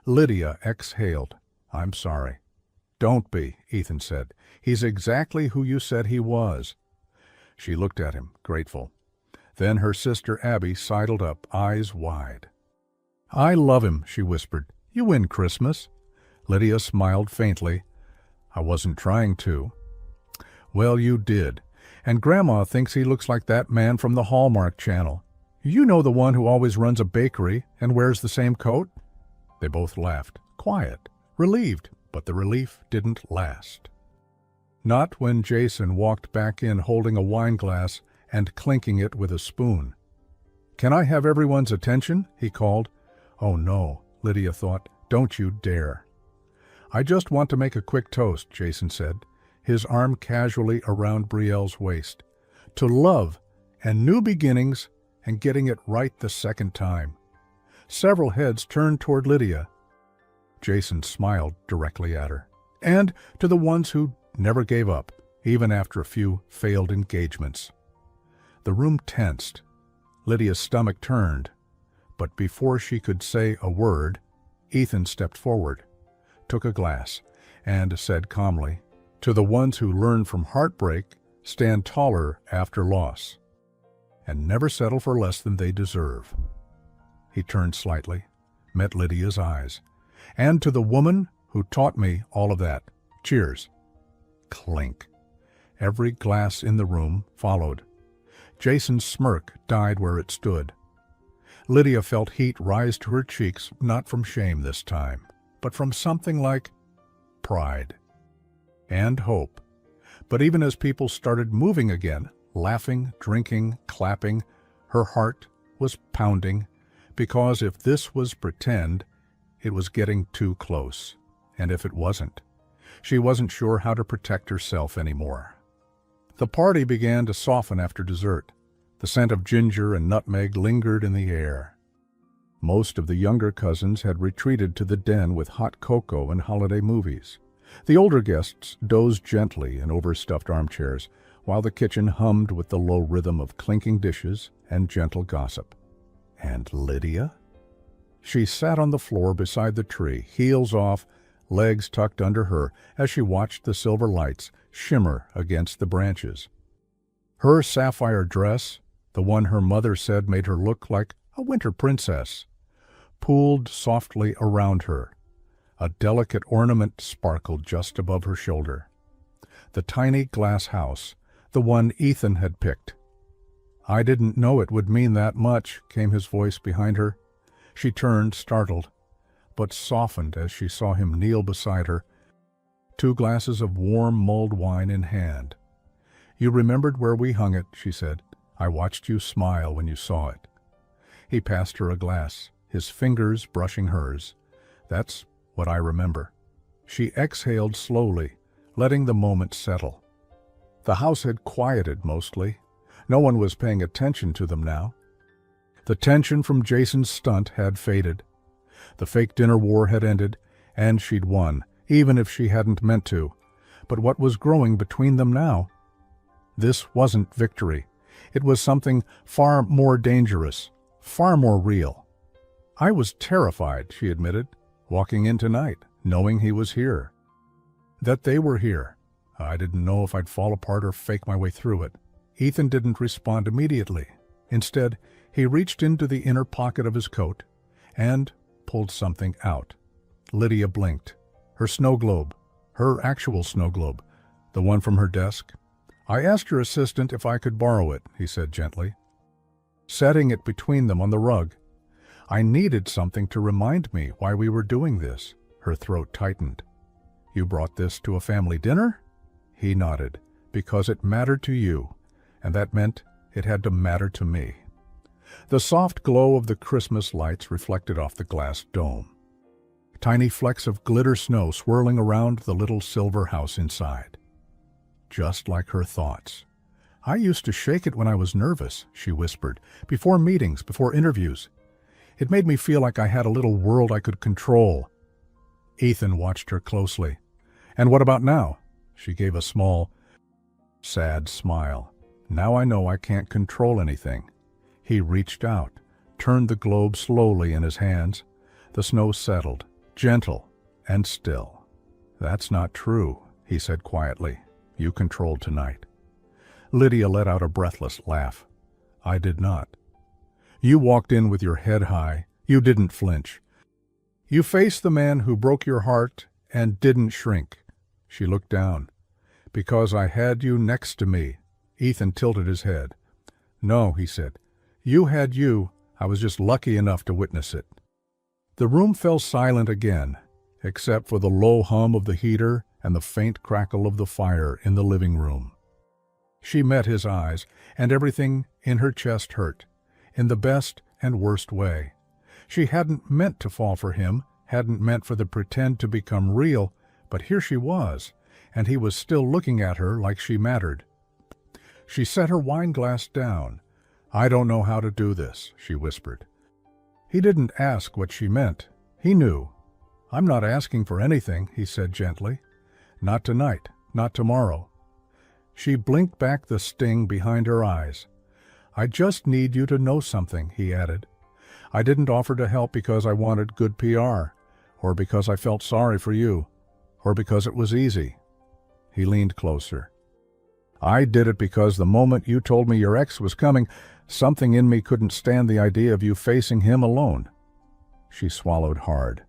Speaker 1: Lydia exhaled. "I'm sorry." "Don't be," Ethan said. "He's exactly who you said he was." She looked at him, grateful. Then her sister Abby sidled up, eyes wide. "I love him," she whispered. "You win Christmas." Lydia smiled faintly. "I wasn't trying to." "Well, you did. And Grandma thinks he looks like that man from the Hallmark Channel. You know, the one who always runs a bakery and wears the same coat?" They both laughed, quiet, relieved, but the relief didn't last. Not when Jason walked back in holding a wine glass and clinking it with a spoon. "Can I have everyone's attention?" he called. "Oh no," Lydia thought. "Don't you dare." "I just want to make a quick toast," Jason said, his arm casually around Brielle's waist. "To love and new beginnings and getting it right the second time." Several heads turned toward Lydia. Jason smiled directly at her. "And to the ones who never gave up, even after a few failed engagements." The room tensed. Lydia's stomach turned. But before she could say a word, Ethan stepped forward, took a glass, and said calmly, "To the ones who learn from heartbreak, stand taller after loss, and never settle for less than they deserve." He turned slightly, met Lydia's eyes. "And to the woman who taught me all of that, cheers." Clink. Every glass in the room followed. Jason's smirk died where it stood. Lydia felt heat rise to her cheeks, not from shame this time, but from something like pride and hope. But even as people started moving again, laughing, drinking, clapping, her heart was pounding, because if this was pretend, it was getting too close. And if it wasn't, she wasn't sure how to protect herself anymore. The party began to soften after dessert. The scent of ginger and nutmeg lingered in the air. Most of the younger cousins had retreated to the den with hot cocoa and holiday movies. The older guests dozed gently in overstuffed armchairs, while the kitchen hummed with the low rhythm of clinking dishes and gentle gossip. And Lydia? She sat on the floor beside the tree, heels off, legs tucked under her, as she watched the silver lights shimmer against the branches. Her sapphire dress, the one her mother said made her look like a winter princess, pooled softly around her. A delicate ornament sparkled just above her shoulder. The tiny glass house, the one Ethan had picked. "I didn't know it would mean that much," came his voice behind her. She turned, startled, but softened as she saw him kneel beside her, 2 glasses of warm mulled wine in hand. "You remembered where we hung it," she said. "I watched you smile when you saw it." He passed her a glass, his fingers brushing hers. "That's what I remember." She exhaled slowly, letting the moment settle. The house had quieted mostly. No one was paying attention to them now. The tension from Jason's stunt had faded. The fake dinner war had ended, and she'd won, even if she hadn't meant to. But what was growing between them now? This wasn't victory. It was something far more dangerous, far more real. I was terrified, she admitted, walking in tonight, knowing he was here. That they were here. I didn't know if I'd fall apart or fake my way through it. Ethan didn't respond immediately. Instead, he reached into the inner pocket of his coat and pulled something out. Lydia blinked. Her snow globe. Her actual snow globe. The one from her desk. I asked your assistant if I could borrow it, he said gently, setting it between them on the rug. I needed something to remind me why we were doing this. Her throat tightened. You brought this to a family dinner? He nodded. Because it mattered to you, and that meant it had to matter to me. The soft glow of the Christmas lights reflected off the glass dome. Tiny flecks of glitter snow swirling around the little silver house inside. Just like her thoughts. I used to shake it when I was nervous, she whispered, before meetings, before interviews. It made me feel like I had a little world I could control. Ethan watched her closely. And what about now? She gave a small, sad smile. Now I know I can't control anything. He reached out, turned the globe slowly in his hands. The snow settled, gentle and still. That's not true, he said quietly. You controlled tonight. Lydia let out a breathless laugh. I did not. You walked in with your head high. You didn't flinch. You faced the man who broke your heart and didn't shrink. She looked down. Because I had you next to me. Ethan tilted his head. No, he said. You had you. I was just lucky enough to witness it. The room fell silent again, except for the low hum of the heater and the faint crackle of the fire in the living room. She met his eyes, and everything in her chest hurt, in the best and worst way. She hadn't meant to fall for him, hadn't meant for the pretend to become real, but here she was, and he was still looking at her like she mattered. She set her wine glass down. I don't know how to do this, she whispered. He didn't ask what she meant. He knew. I'm not asking for anything, he said gently. Not tonight, not tomorrow. She blinked back the sting behind her eyes. I just need you to know something, he added. I didn't offer to help because I wanted good PR, or because I felt sorry for you, or because it was easy. He leaned closer. I did it because the moment you told me your ex was coming, something in me couldn't stand the idea of you facing him alone. She swallowed hard.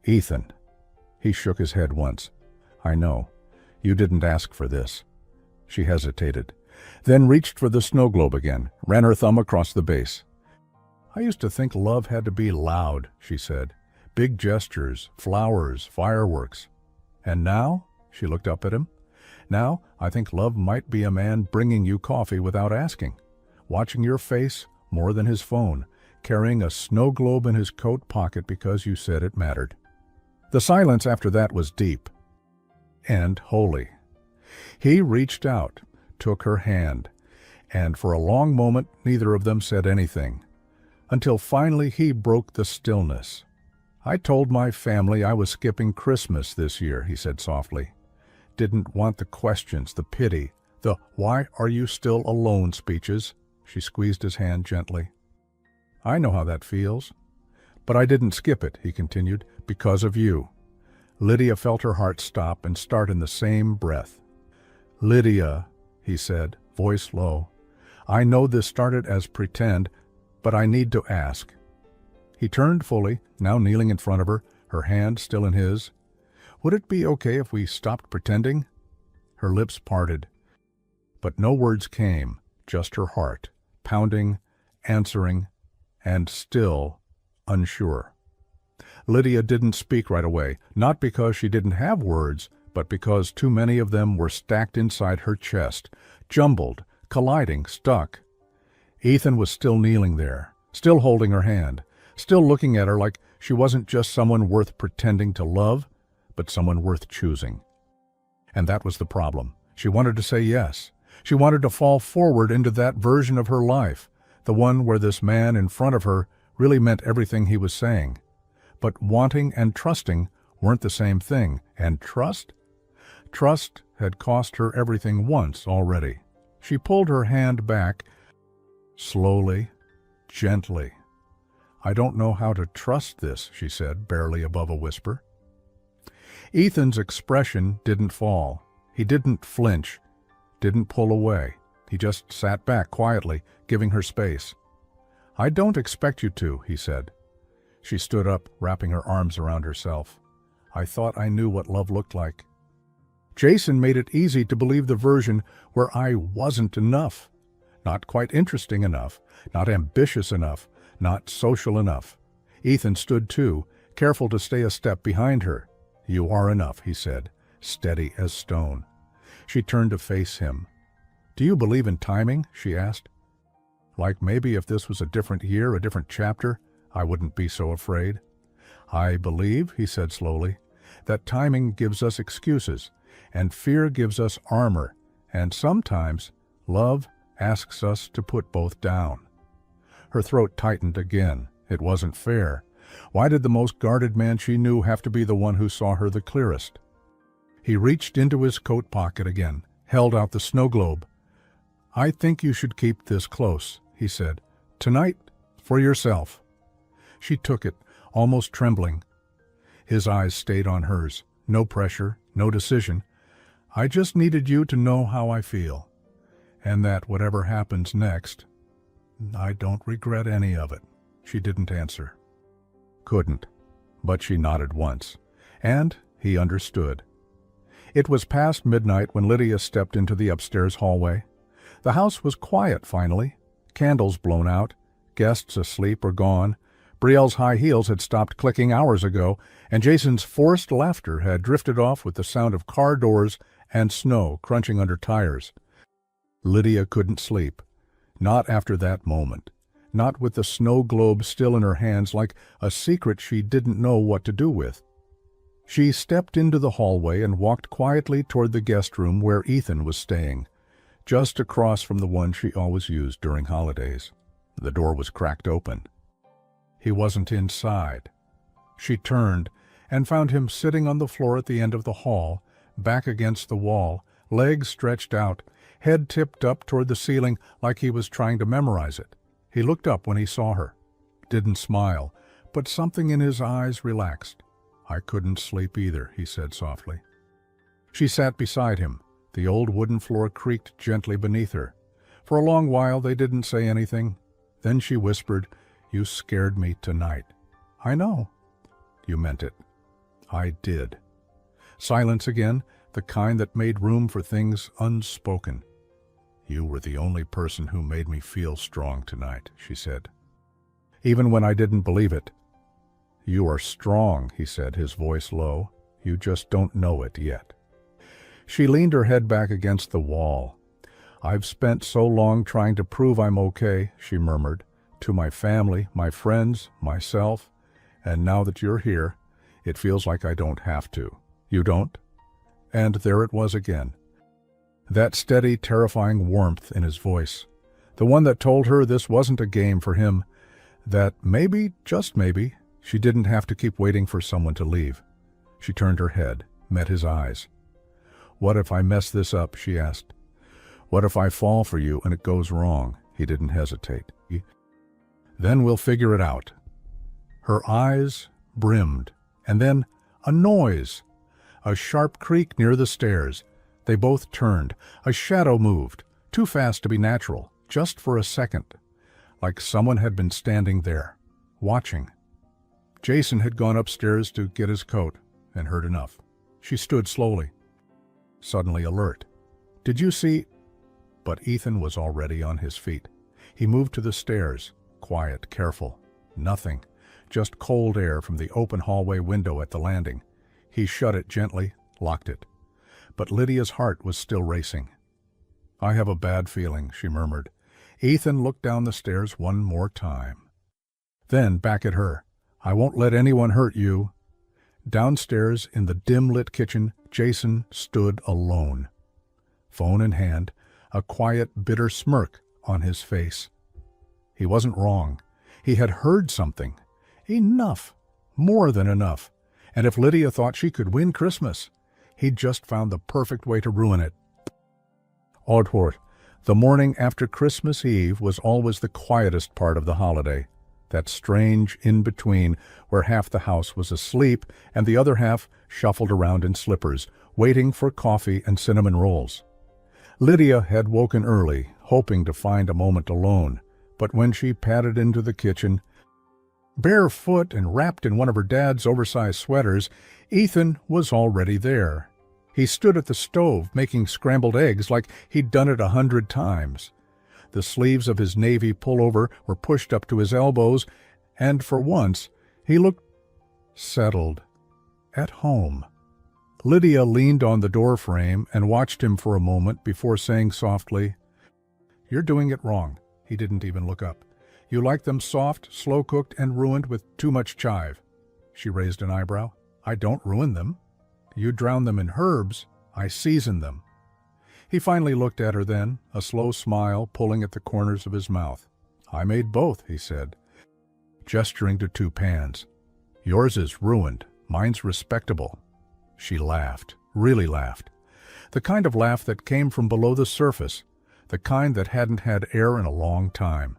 Speaker 1: Ethan. He shook his head once. I know. You didn't ask for this. She hesitated, then reached for the snow globe again, ran her thumb across the base. I used to think love had to be loud, she said. Big gestures, flowers, fireworks. And now? She looked up at him. Now, I think love might be a man bringing you coffee without asking, watching your face more than his phone, carrying a snow globe in his coat pocket because you said it mattered. The silence after that was deep and holy. He reached out, took her hand, and for a long moment neither of them said anything, until finally he broke the stillness. I told my family I was skipping Christmas this year, he said softly. Didn't want the questions, the pity, the why are you still alone speeches. She squeezed his hand gently. I know how that feels. But I didn't skip it, he continued, because of you. Lydia felt her heart stop and start in the same breath. Lydia, he said, voice low, I know this started as pretend, but I need to ask. He turned fully, now kneeling in front of her, her hand still in his. Would it be okay if we stopped pretending? Her lips parted, but no words came, just her heart, pounding, answering, and still unsure. Lydia didn't speak right away, not because she didn't have words, but because too many of them were stacked inside her chest, jumbled, colliding, stuck. Ethan was still kneeling there, still holding her hand, still looking at her like she wasn't just someone worth pretending to love, but someone worth choosing. And that was the problem. She wanted to say yes. She wanted to fall forward into that version of her life, the one where this man in front of her really meant everything he was saying. But wanting and trusting weren't the same thing. And trust? Trust had cost her everything once already. She pulled her hand back, slowly, gently. "I don't know how to trust this," she said, barely above a whisper. Ethan's expression didn't fall. He didn't flinch, didn't pull away. He just sat back quietly, giving her space. "I don't expect you to," he said. She stood up, wrapping her arms around herself. "I thought I knew what love looked like. Jason made it easy to believe the version where I wasn't enough. Not quite interesting enough, not ambitious enough, not social enough." Ethan stood too, careful to stay a step behind her. "You are enough," he said, steady as stone. She turned to face him. "Do you believe in timing?" she asked. "Like maybe if this was a different year, a different chapter, I wouldn't be so afraid." "I believe," he said slowly, "that timing gives us excuses, and fear gives us armor, and sometimes love asks us to put both down." Her throat tightened again. It wasn't fair. Why did the most guarded man she knew have to be the one who saw her the clearest? He reached into his coat pocket again, held out the snow globe. "I think you should keep this close," he said. "Tonight, for yourself." She took it, almost trembling. His eyes stayed on hers. No pressure, no decision. "I just needed you to know how I feel. And that whatever happens next, I don't regret any of it." She didn't answer. Couldn't. But she nodded once. And he understood. It was past midnight when Lydia stepped into the upstairs hallway. The house was quiet finally. Candles blown out. Guests asleep or gone. Brielle's high heels had stopped clicking hours ago, and Jason's forced laughter had drifted off with the sound of car doors and snow crunching under tires. Lydia couldn't sleep. Not after that moment. Not with the snow globe still in her hands like a secret she didn't know what to do with. She stepped into the hallway and walked quietly toward the guest room where Ethan was staying, just across from the one she always used during holidays. The door was cracked open. He wasn't inside. She turned and found him sitting on the floor at the end of the hall, back against the wall, legs stretched out, head tipped up toward the ceiling like he was trying to memorize it. He looked up when he saw her. Didn't smile, but something in his eyes relaxed. "I couldn't sleep either," he said softly. She sat beside him. The old wooden floor creaked gently beneath her. For a long while they didn't say anything. Then she whispered, "You scared me tonight." "I know." "You meant it." "I did." Silence again, the kind that made room for things unspoken. "You were the only person who made me feel strong tonight," she said. "Even when I didn't believe it." "You are strong," he said, his voice low. "You just don't know it yet." She leaned her head back against the wall. "I've spent so long trying to prove I'm okay," she murmured, "to my family, my friends, myself, and now that you're here, it feels like I don't have to." "You don't?" And there it was again. That steady, terrifying warmth in his voice. The one that told her this wasn't a game for him, that maybe, just maybe, she didn't have to keep waiting for someone to leave. She turned her head, met his eyes. "What if I mess this up?" she asked. "What if I fall for you and it goes wrong?" He didn't hesitate. "Then we'll figure it out." Her eyes brimmed, and then a noise. A sharp creak near the stairs. They both turned. A shadow moved, too fast to be natural, just for a second, like someone had been standing there, watching. Jason had gone upstairs to get his coat and heard enough. She stood slowly, suddenly alert. "Did you see?" But Ethan was already on his feet. He moved to the stairs, quiet, careful. Nothing, just cold air from the open hallway window at the landing. He shut it gently, locked it. But Lydia's heart was still racing. "I have a bad feeling," she murmured. Ethan looked down the stairs one more time. Then back at her. "I won't let anyone hurt you." Downstairs in the dim-lit kitchen, Jason stood alone. phone in hand, a quiet, bitter smirk on his face. He wasn't wrong. He had heard something. Enough. More than enough. And if Lydia thought she could win Christmas, he'd just found the perfect way to ruin it. Oddhort, the morning after Christmas Eve was always the quietest part of the holiday. That strange in-between where half the house was asleep and the other half shuffled around in slippers, waiting for coffee and cinnamon rolls. Lydia had woken early, hoping to find a moment alone, but when she padded into the kitchen, barefoot and wrapped in one of her dad's oversized sweaters, Ethan was already there. He stood at the stove making scrambled eggs like he'd done it 100 times. The sleeves of his navy pullover were pushed up to his elbows, and for once he looked settled, at home. Lydia leaned on the doorframe and watched him for a moment before saying softly, "You're doing it wrong." He didn't even look up. "You like them soft, slow-cooked, and ruined with too much chive." She raised an eyebrow. "I don't ruin them. You drown them in herbs. I season them." He finally looked at her then, a slow smile pulling at the corners of his mouth. "I made both," he said, gesturing to 2 pans. "Yours is ruined. Mine's respectable." She laughed, really laughed. The kind of laugh that came from below the surface, the kind that hadn't had air in a long time.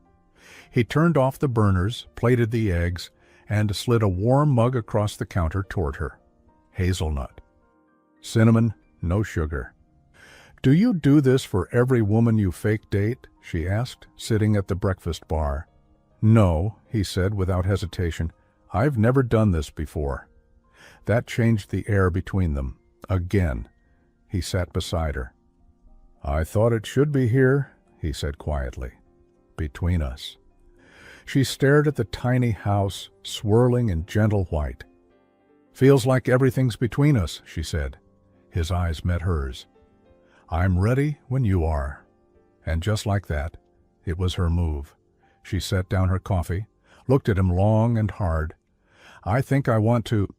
Speaker 1: He turned off the burners, plated the eggs, and slid a warm mug across the counter toward her. Hazelnut. Cinnamon, no sugar. "Do you do this for every woman you fake date?" she asked, sitting at the breakfast bar. "No," he said without hesitation. "I've never done this before." That changed the air between them. Again. He sat beside her. "I thought it should be here," he said quietly. "Between us." She stared at the tiny house, swirling in gentle white. "Feels like everything's between us," she said. His eyes met hers. "I'm ready when you are." And just like that, it was her move. She set down her coffee, looked at him long and hard. "I think I want to—"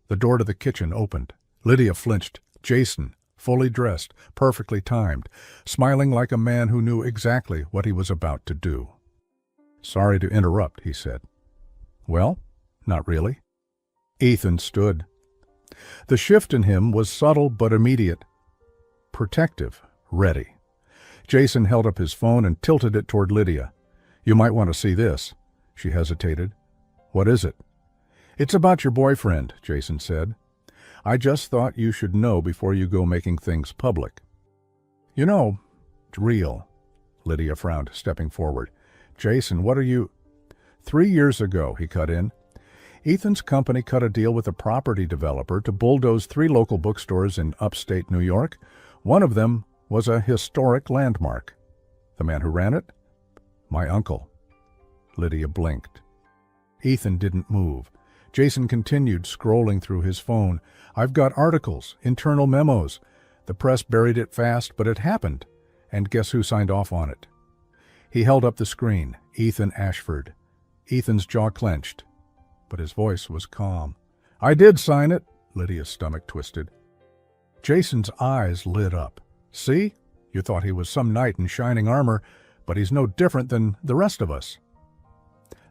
Speaker 1: The door to the kitchen opened. Lydia flinched. Jason, fully dressed, perfectly timed, smiling like a man who knew exactly what he was about to do. "Sorry to interrupt," he said. "Well, not really." Ethan stood. The shift in him was subtle but immediate. Protective, ready. Jason held up his phone and tilted it toward Lydia. "You might want to see this." She hesitated. "What is it?" "It's about your boyfriend," Jason said. "I just thought you should know before you go making things public." "You know, it's real." Lydia frowned, stepping forward. "Jason, what are you—" "3 years ago," he cut in, Ethan's company cut a deal with a property developer to bulldoze 3 local bookstores in upstate New York. One of them was a historic landmark. "The man who ran it?" "My uncle." Lydia blinked. Ethan didn't move. Jason continued, scrolling through his phone. "I've got articles, internal memos. The press buried it fast, but it happened. And guess who signed off on it?" He held up the screen. Ethan Ashford. Ethan's jaw clenched, but his voice was calm. "I did sign it." Lydia's stomach twisted. Jason's eyes lit up. "See? You thought he was some knight in shining armor, but he's no different than the rest of us."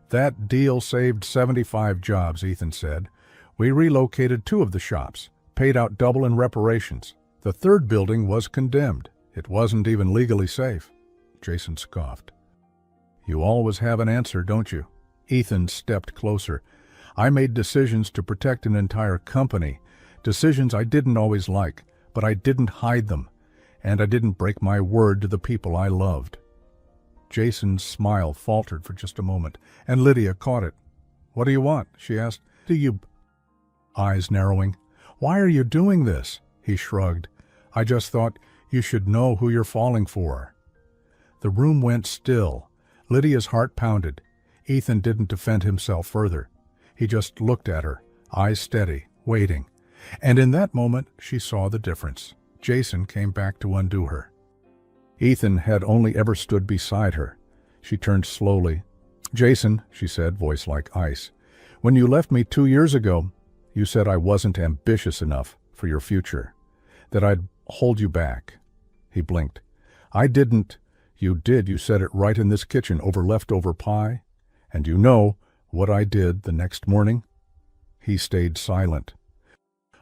Speaker 1: "That deal saved 75 jobs," Ethan said. "We relocated 2 of the shops, paid out double in reparations. The 3rd building was condemned. It wasn't even legally safe." Jason scoffed. "You always have an answer, don't you?" Ethan stepped closer. "I made decisions to protect an entire company, decisions I didn't always like, but I didn't hide them, and I didn't break my word to the people I loved." Jason's smile faltered for just a moment, and Lydia caught it. "What do you want?" she asked. "Do you—" Eyes narrowing. "Why are you doing this?" He shrugged. "I just thought you should know who you're falling for." The room went still. Lydia's heart pounded. Ethan didn't defend himself further. He just looked at her, eyes steady, waiting. And in that moment, she saw the difference. Jason came back to undo her. Ethan had only ever stood beside her. She turned slowly. "Jason," she said, voice like ice, "when you left me 2 years ago, you said I wasn't ambitious enough for your future, that I'd hold you back. He blinked. I didn't. You did. You said it right in this kitchen over leftover pie. And you know what I did the next morning? He stayed silent.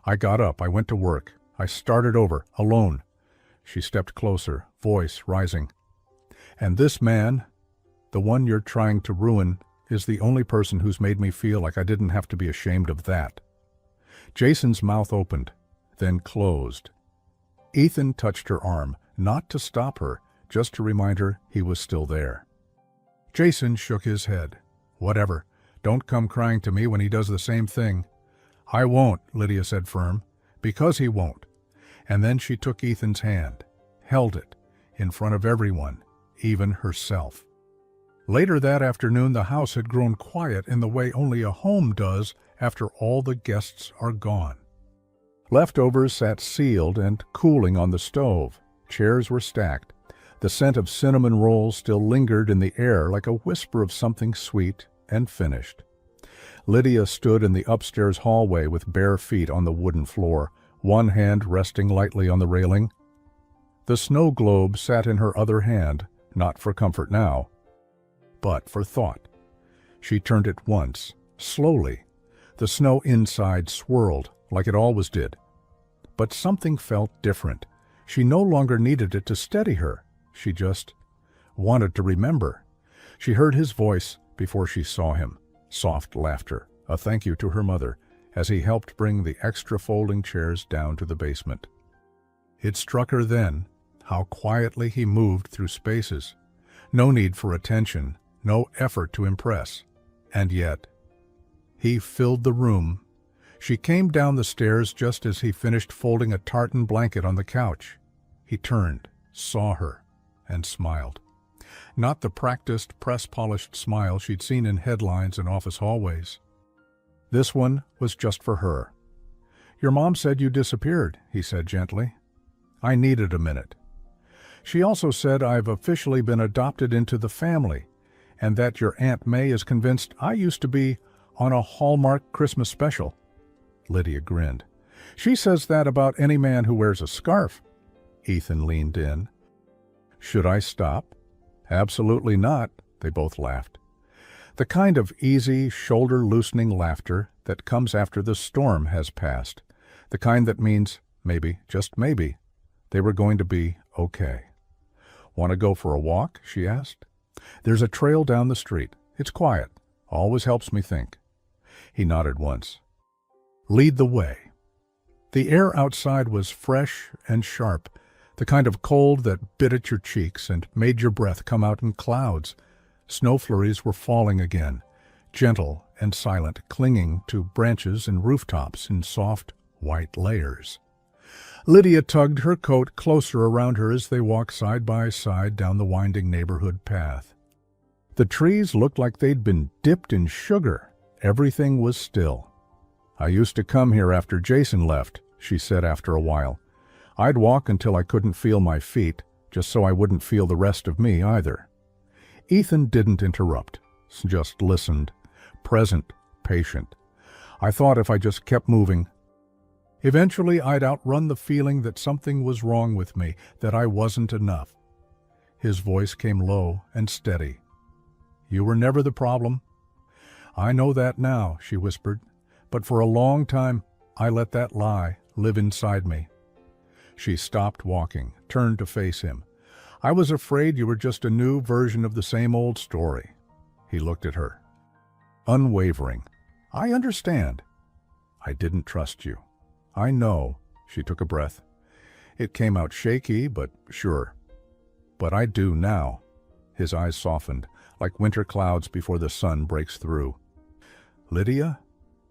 Speaker 1: I got up. I went to work. I started over, alone. She stepped closer, voice rising. And this man, the one you're trying to ruin, is the only person who's made me feel like I didn't have to be ashamed of that. Jason's mouth opened, then closed. Ethan touched her arm, not to stop her, just to remind her he was still there. Jason shook his head. Whatever. Don't come crying to me when he does the same thing. I won't, Lydia said firm, because he won't. And then she took Ethan's hand, held it, in front of everyone, even herself. Later that afternoon, the house had grown quiet in the way only a home does after all the guests are gone. Leftovers sat sealed and cooling on the stove. Chairs were stacked. The scent of cinnamon rolls still lingered in the air like a whisper of something sweet and finished. Lydia stood in the upstairs hallway with bare feet on the wooden floor, one hand resting lightly on the railing. The snow globe sat in her other hand, not for comfort now, but for thought. She turned it once, slowly. The snow inside swirled, like it always did. But something felt different. She no longer needed it to steady her. She just wanted to remember. She heard his voice before she saw him. Soft laughter, a thank you to her mother, as he helped bring the extra folding chairs down to the basement. It struck her then how quietly he moved through spaces. No need for attention, no effort to impress. And yet, he filled the room. She came down the stairs just as he finished folding a tartan blanket on the couch. He turned, saw her, and smiled. Not the practiced, press-polished smile she'd seen in headlines and office hallways. This one was just for her. Your mom said you disappeared, he said gently. I needed a minute. She also said I've officially been adopted into the family, and that your Aunt May is convinced I used to be on a Hallmark Christmas special. Lydia grinned. She says that about any man who wears a scarf. Ethan leaned in. Should I stop? Absolutely not, they both laughed. The kind of easy, shoulder-loosening laughter that comes after the storm has passed. The kind that means, maybe, just maybe, they were going to be okay. Want to go for a walk? She asked. There's a trail down the street. It's quiet. Always helps me think. He nodded once. Lead the way. The air outside was fresh and sharp, the kind of cold that bit at your cheeks and made your breath come out in clouds. Snow flurries were falling again, gentle and silent, clinging to branches and rooftops in soft, white layers. Lydia tugged her coat closer around her as they walked side by side down the winding neighborhood path. The trees looked like they'd been dipped in sugar. Everything was still. I used to come here after Jason left, she said after a while. I'd walk until I couldn't feel my feet, just so I wouldn't feel the rest of me either. Ethan didn't interrupt, just listened, present, patient. I thought if I just kept moving, eventually I'd outrun the feeling that something was wrong with me, that I wasn't enough. His voice came low and steady. You were never the problem. I know that now, she whispered, but for a long time I let that lie live inside me. She stopped walking, turned to face him. I was afraid you were just a new version of the same old story. He looked at her. Unwavering. I understand. I didn't trust you. I know. She took a breath. It came out shaky, but sure. But I do now. His eyes softened, like winter clouds before the sun breaks through. Lydia?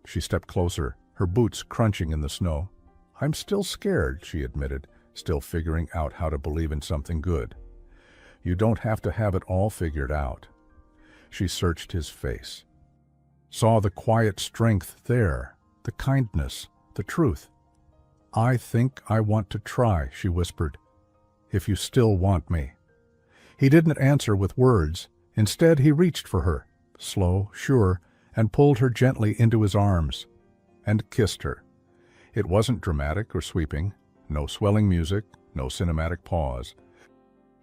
Speaker 1: She stepped closer, her boots crunching in the snow. I'm still scared, she admitted, still figuring out how to believe in something good. You don't have to have it all figured out. She searched his face. Saw the quiet strength there, the kindness, the truth. I think I want to try, she whispered, if you still want me. He didn't answer with words. Instead, he reached for her, slow, sure, and pulled her gently into his arms, and kissed her. It wasn't dramatic or sweeping, no swelling music, no cinematic pause.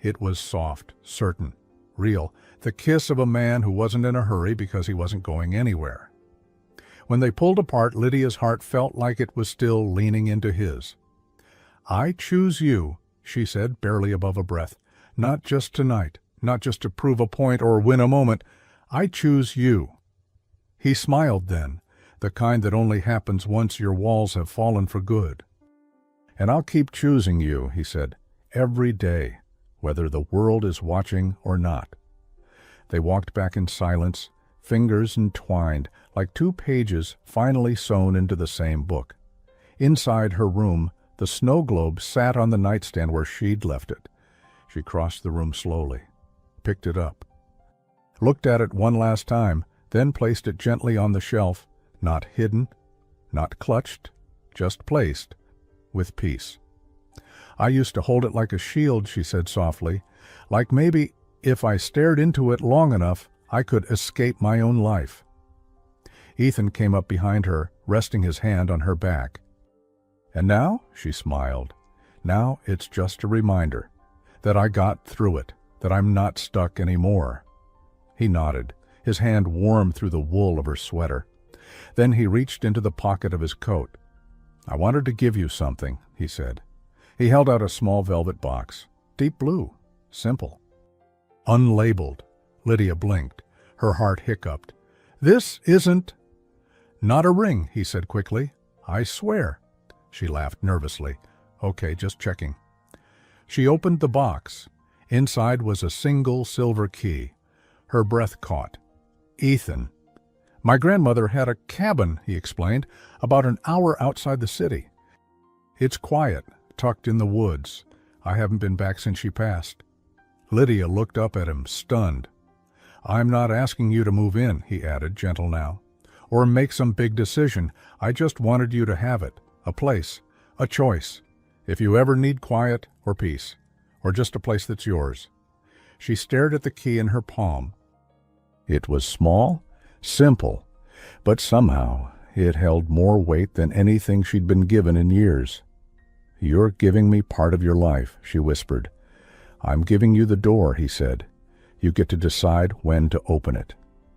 Speaker 1: It was soft, certain, real, the kiss of a man who wasn't in a hurry because he wasn't going anywhere. When they pulled apart, Lydia's heart felt like it was still leaning into his. "I choose you," she said, barely above a breath. "Not just tonight, not just to prove a point or win a moment. I choose you." He smiled then, the kind that only happens once your walls have fallen for good. "And I'll keep choosing you," he said, "every day, whether the world is watching or not." They walked back in silence, fingers entwined, like two pages finally sewn into the same book. Inside her room, the snow globe sat on the nightstand where she'd left it. She crossed the room slowly, picked it up, looked at it one last time, then placed it gently on the shelf, not hidden, not clutched, just placed, with peace. "I used to hold it like a shield," she said softly, "like maybe if I stared into it long enough, I could escape my own life." Ethan came up behind her, resting his hand on her back. "And now," she smiled, "now it's just a reminder that I got through it, that I'm not stuck anymore." He nodded, his hand warm through the wool of her sweater. Then he reached into the pocket of his coat. "I wanted to give you something," he said. He held out a small velvet box, deep blue, simple. Unlabeled. Lydia blinked. Her heart hiccuped. "This isn't—" "Not a ring," he said quickly. "I swear." She laughed nervously. "Okay, just checking." She opened the box. Inside was a single silver key. Her breath caught. "Ethan." "My grandmother had a cabin," he explained, "about an hour outside the city. It's quiet, tucked in the woods. I haven't been back since she passed." Lydia looked up at him, stunned. "I'm not asking you to move in," he added, gentle now, "or make some big decision. I just wanted you to have it, a place, a choice, if you ever need quiet or peace, or just a place that's yours." She stared at the key in her palm. It was small, simple, but somehow it held more weight than anything she'd been given in years. "You're giving me part of your life," she whispered. "I'm giving you the door," he said. "You get to decide when to open it."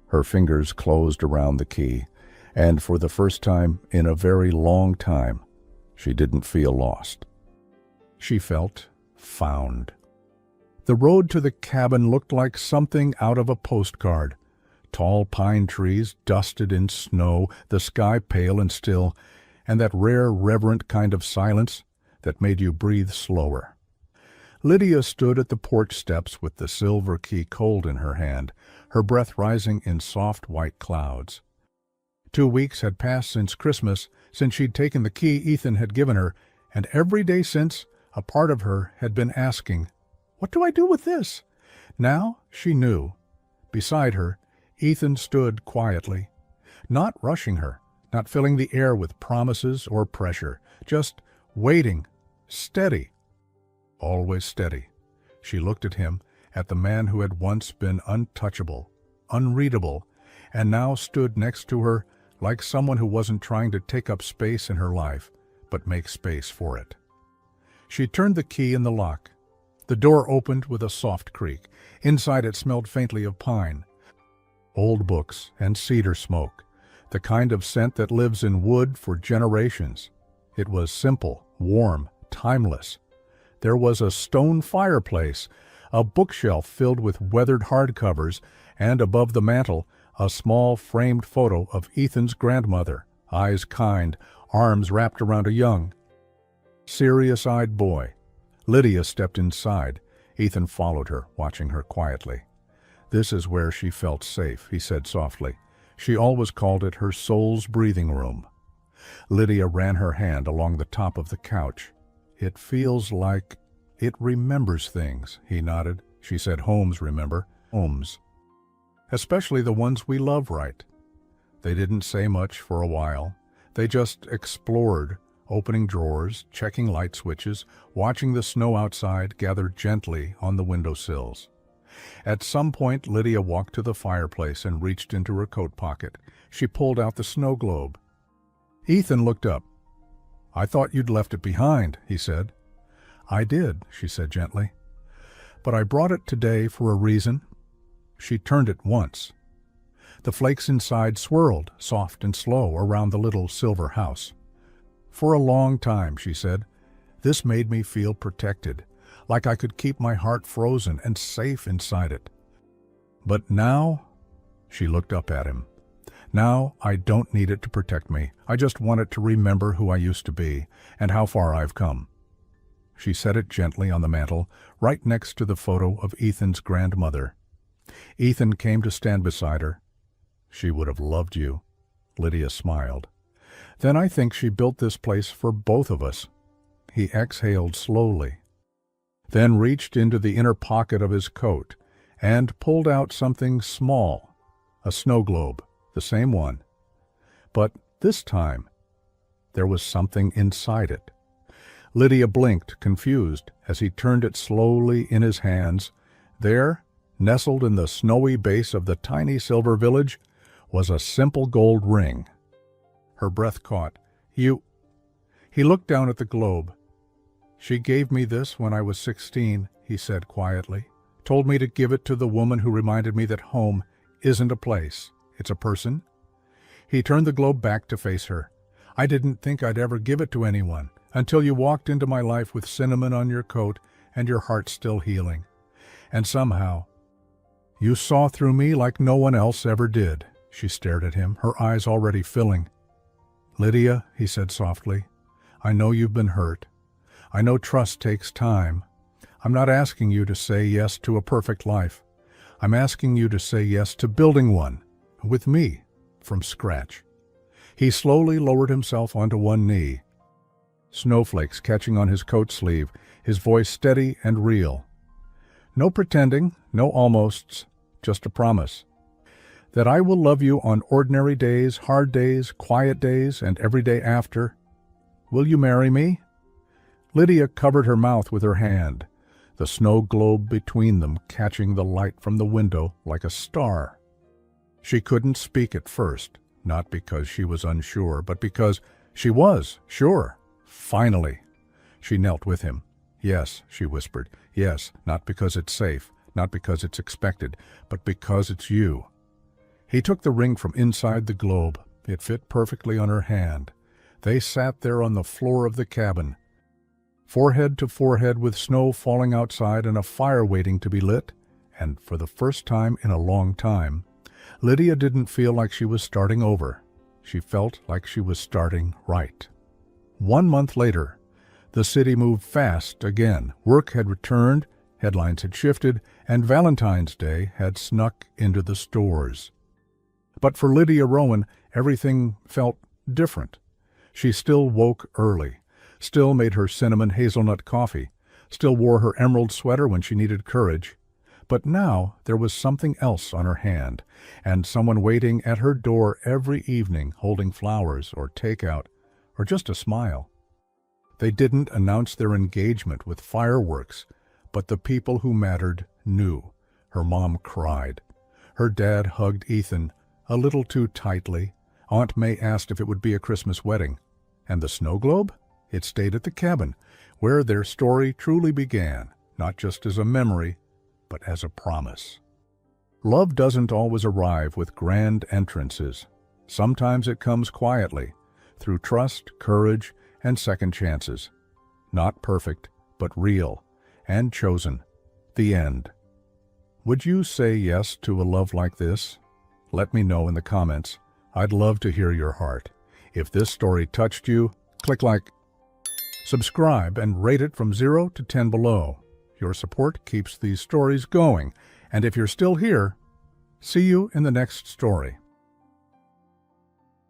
Speaker 1: Her fingers closed around the key, and for the first time in a very long time, she didn't feel lost. She felt found. The road to the cabin looked like something out of a postcard. Tall pine trees dusted in snow, the sky pale and still, and that rare, reverent kind of silence that made you breathe slower. Lydia stood at the porch steps with the silver key cold in her hand, her breath rising in soft white clouds. 2 weeks had passed since Christmas, since she'd taken the key Ethan had given her, and every day since, a part of her had been asking, "What do I do with this?" Now she knew. Beside her, Ethan stood quietly, not rushing her, not filling the air with promises or pressure, just waiting, steady. Always steady. She looked at him, at the man who had once been untouchable, unreadable, and now stood next to her like someone who wasn't trying to take up space in her life, but make space for it. She turned the key in the lock. The door opened with a soft creak. Inside it smelled faintly of pine, old books, and cedar smoke, the kind of scent that lives in wood for generations. It was simple, warm, timeless. There was a stone fireplace, a bookshelf filled with weathered hardcovers, and above the mantel, a small framed photo of Ethan's grandmother, eyes kind, arms wrapped around a young, serious-eyed boy. Lydia stepped inside. Ethan followed her, watching her quietly. "This is where she felt safe," he said softly. She always called it her soul's breathing room. Lydia ran her hand along the top of the couch. "It feels like it remembers things," he nodded. She said, "Homes remember. Homes. Especially the ones we love, right?" They didn't say much for a while. They just explored, opening drawers, checking light switches, watching the snow outside gather gently on the windowsills. At some point, Lydia walked to the fireplace and reached into her coat pocket. She pulled out the snow globe. Ethan looked up. "I thought you'd left it behind," he said. "I did," she said gently. "But I brought it today for a reason." She turned it once. The flakes inside swirled, soft and slow, around the little silver house. "For a long time," she said, "this made me feel protected, like I could keep my heart frozen and safe inside it. But now," she looked up at him, "now I don't need it to protect me. I just want it to remember who I used to be and how far I've come." She set it gently on the mantel, right next to the photo of Ethan's grandmother. Ethan came to stand beside her. "She would have loved you," Lydia smiled. "Then I think she built this place for both of us." He exhaled slowly, then reached into the inner pocket of his coat and pulled out something small, a snow globe, the same one. But this time, there was something inside it. Lydia blinked, confused, as he turned it slowly in his hands. There, nestled in the snowy base of the tiny silver village, was a simple gold ring. Her breath caught. "You—" He looked down at the globe. "She gave me this when I was 16, he said quietly. "Told me to give it to the woman who reminded me that home isn't a place, it's a person." He turned the globe back to face her. "I didn't think I'd ever give it to anyone, until you walked into my life with cinnamon on your coat and your heart still healing. And somehow, you saw through me like no one else ever did." She stared at him, her eyes already filling. "Lydia," he said softly, "I know you've been hurt. I know trust takes time. I'm not asking you to say yes to a perfect life. I'm asking you to say yes to building one, with me, from scratch." He slowly lowered himself onto one knee, snowflakes catching on his coat sleeve, his voice steady and real. "No pretending, no almosts, just a promise. That I will love you on ordinary days, hard days, quiet days, and every day after. Will you marry me?" Lydia covered her mouth with her hand, the snow globe between them catching the light from the window like a star. She couldn't speak at first, not because she was unsure, but because she was sure. Finally, she knelt with him. "Yes," she whispered, "yes, not because it's safe, not because it's expected, but because it's you." He took the ring from inside the globe. It fit perfectly on her hand. They sat there on the floor of the cabin, forehead to forehead with snow falling outside and a fire waiting to be lit, and for the first time in a long time, Lydia didn't feel like she was starting over. She felt like she was starting right. 1 month later, the city moved fast again. Work had returned, headlines had shifted, and Valentine's Day had snuck into the stores. But for Lydia Rowan, everything felt different. She still woke early, still made her cinnamon hazelnut coffee, still wore her emerald sweater when she needed courage. But now there was something else on her hand, and someone waiting at her door every evening holding flowers or takeout or just a smile. They didn't announce their engagement with fireworks, but the people who mattered knew. Her mom cried. Her dad hugged Ethan a little too tightly. Aunt May asked if it would be a Christmas wedding. And the snow globe? It stayed at the cabin, where their story truly began, not just as a memory, but as a promise. Love doesn't always arrive with grand entrances. Sometimes it comes quietly, through trust, courage, and second chances. Not perfect, but real, and chosen. The end. Would you say yes to a love like this? Let me know in the comments. I'd love to hear your heart. If this story touched you, click like, subscribe, and rate it from 0 to 10 below. Your support keeps these stories going, and if you're still here, see you in the next story.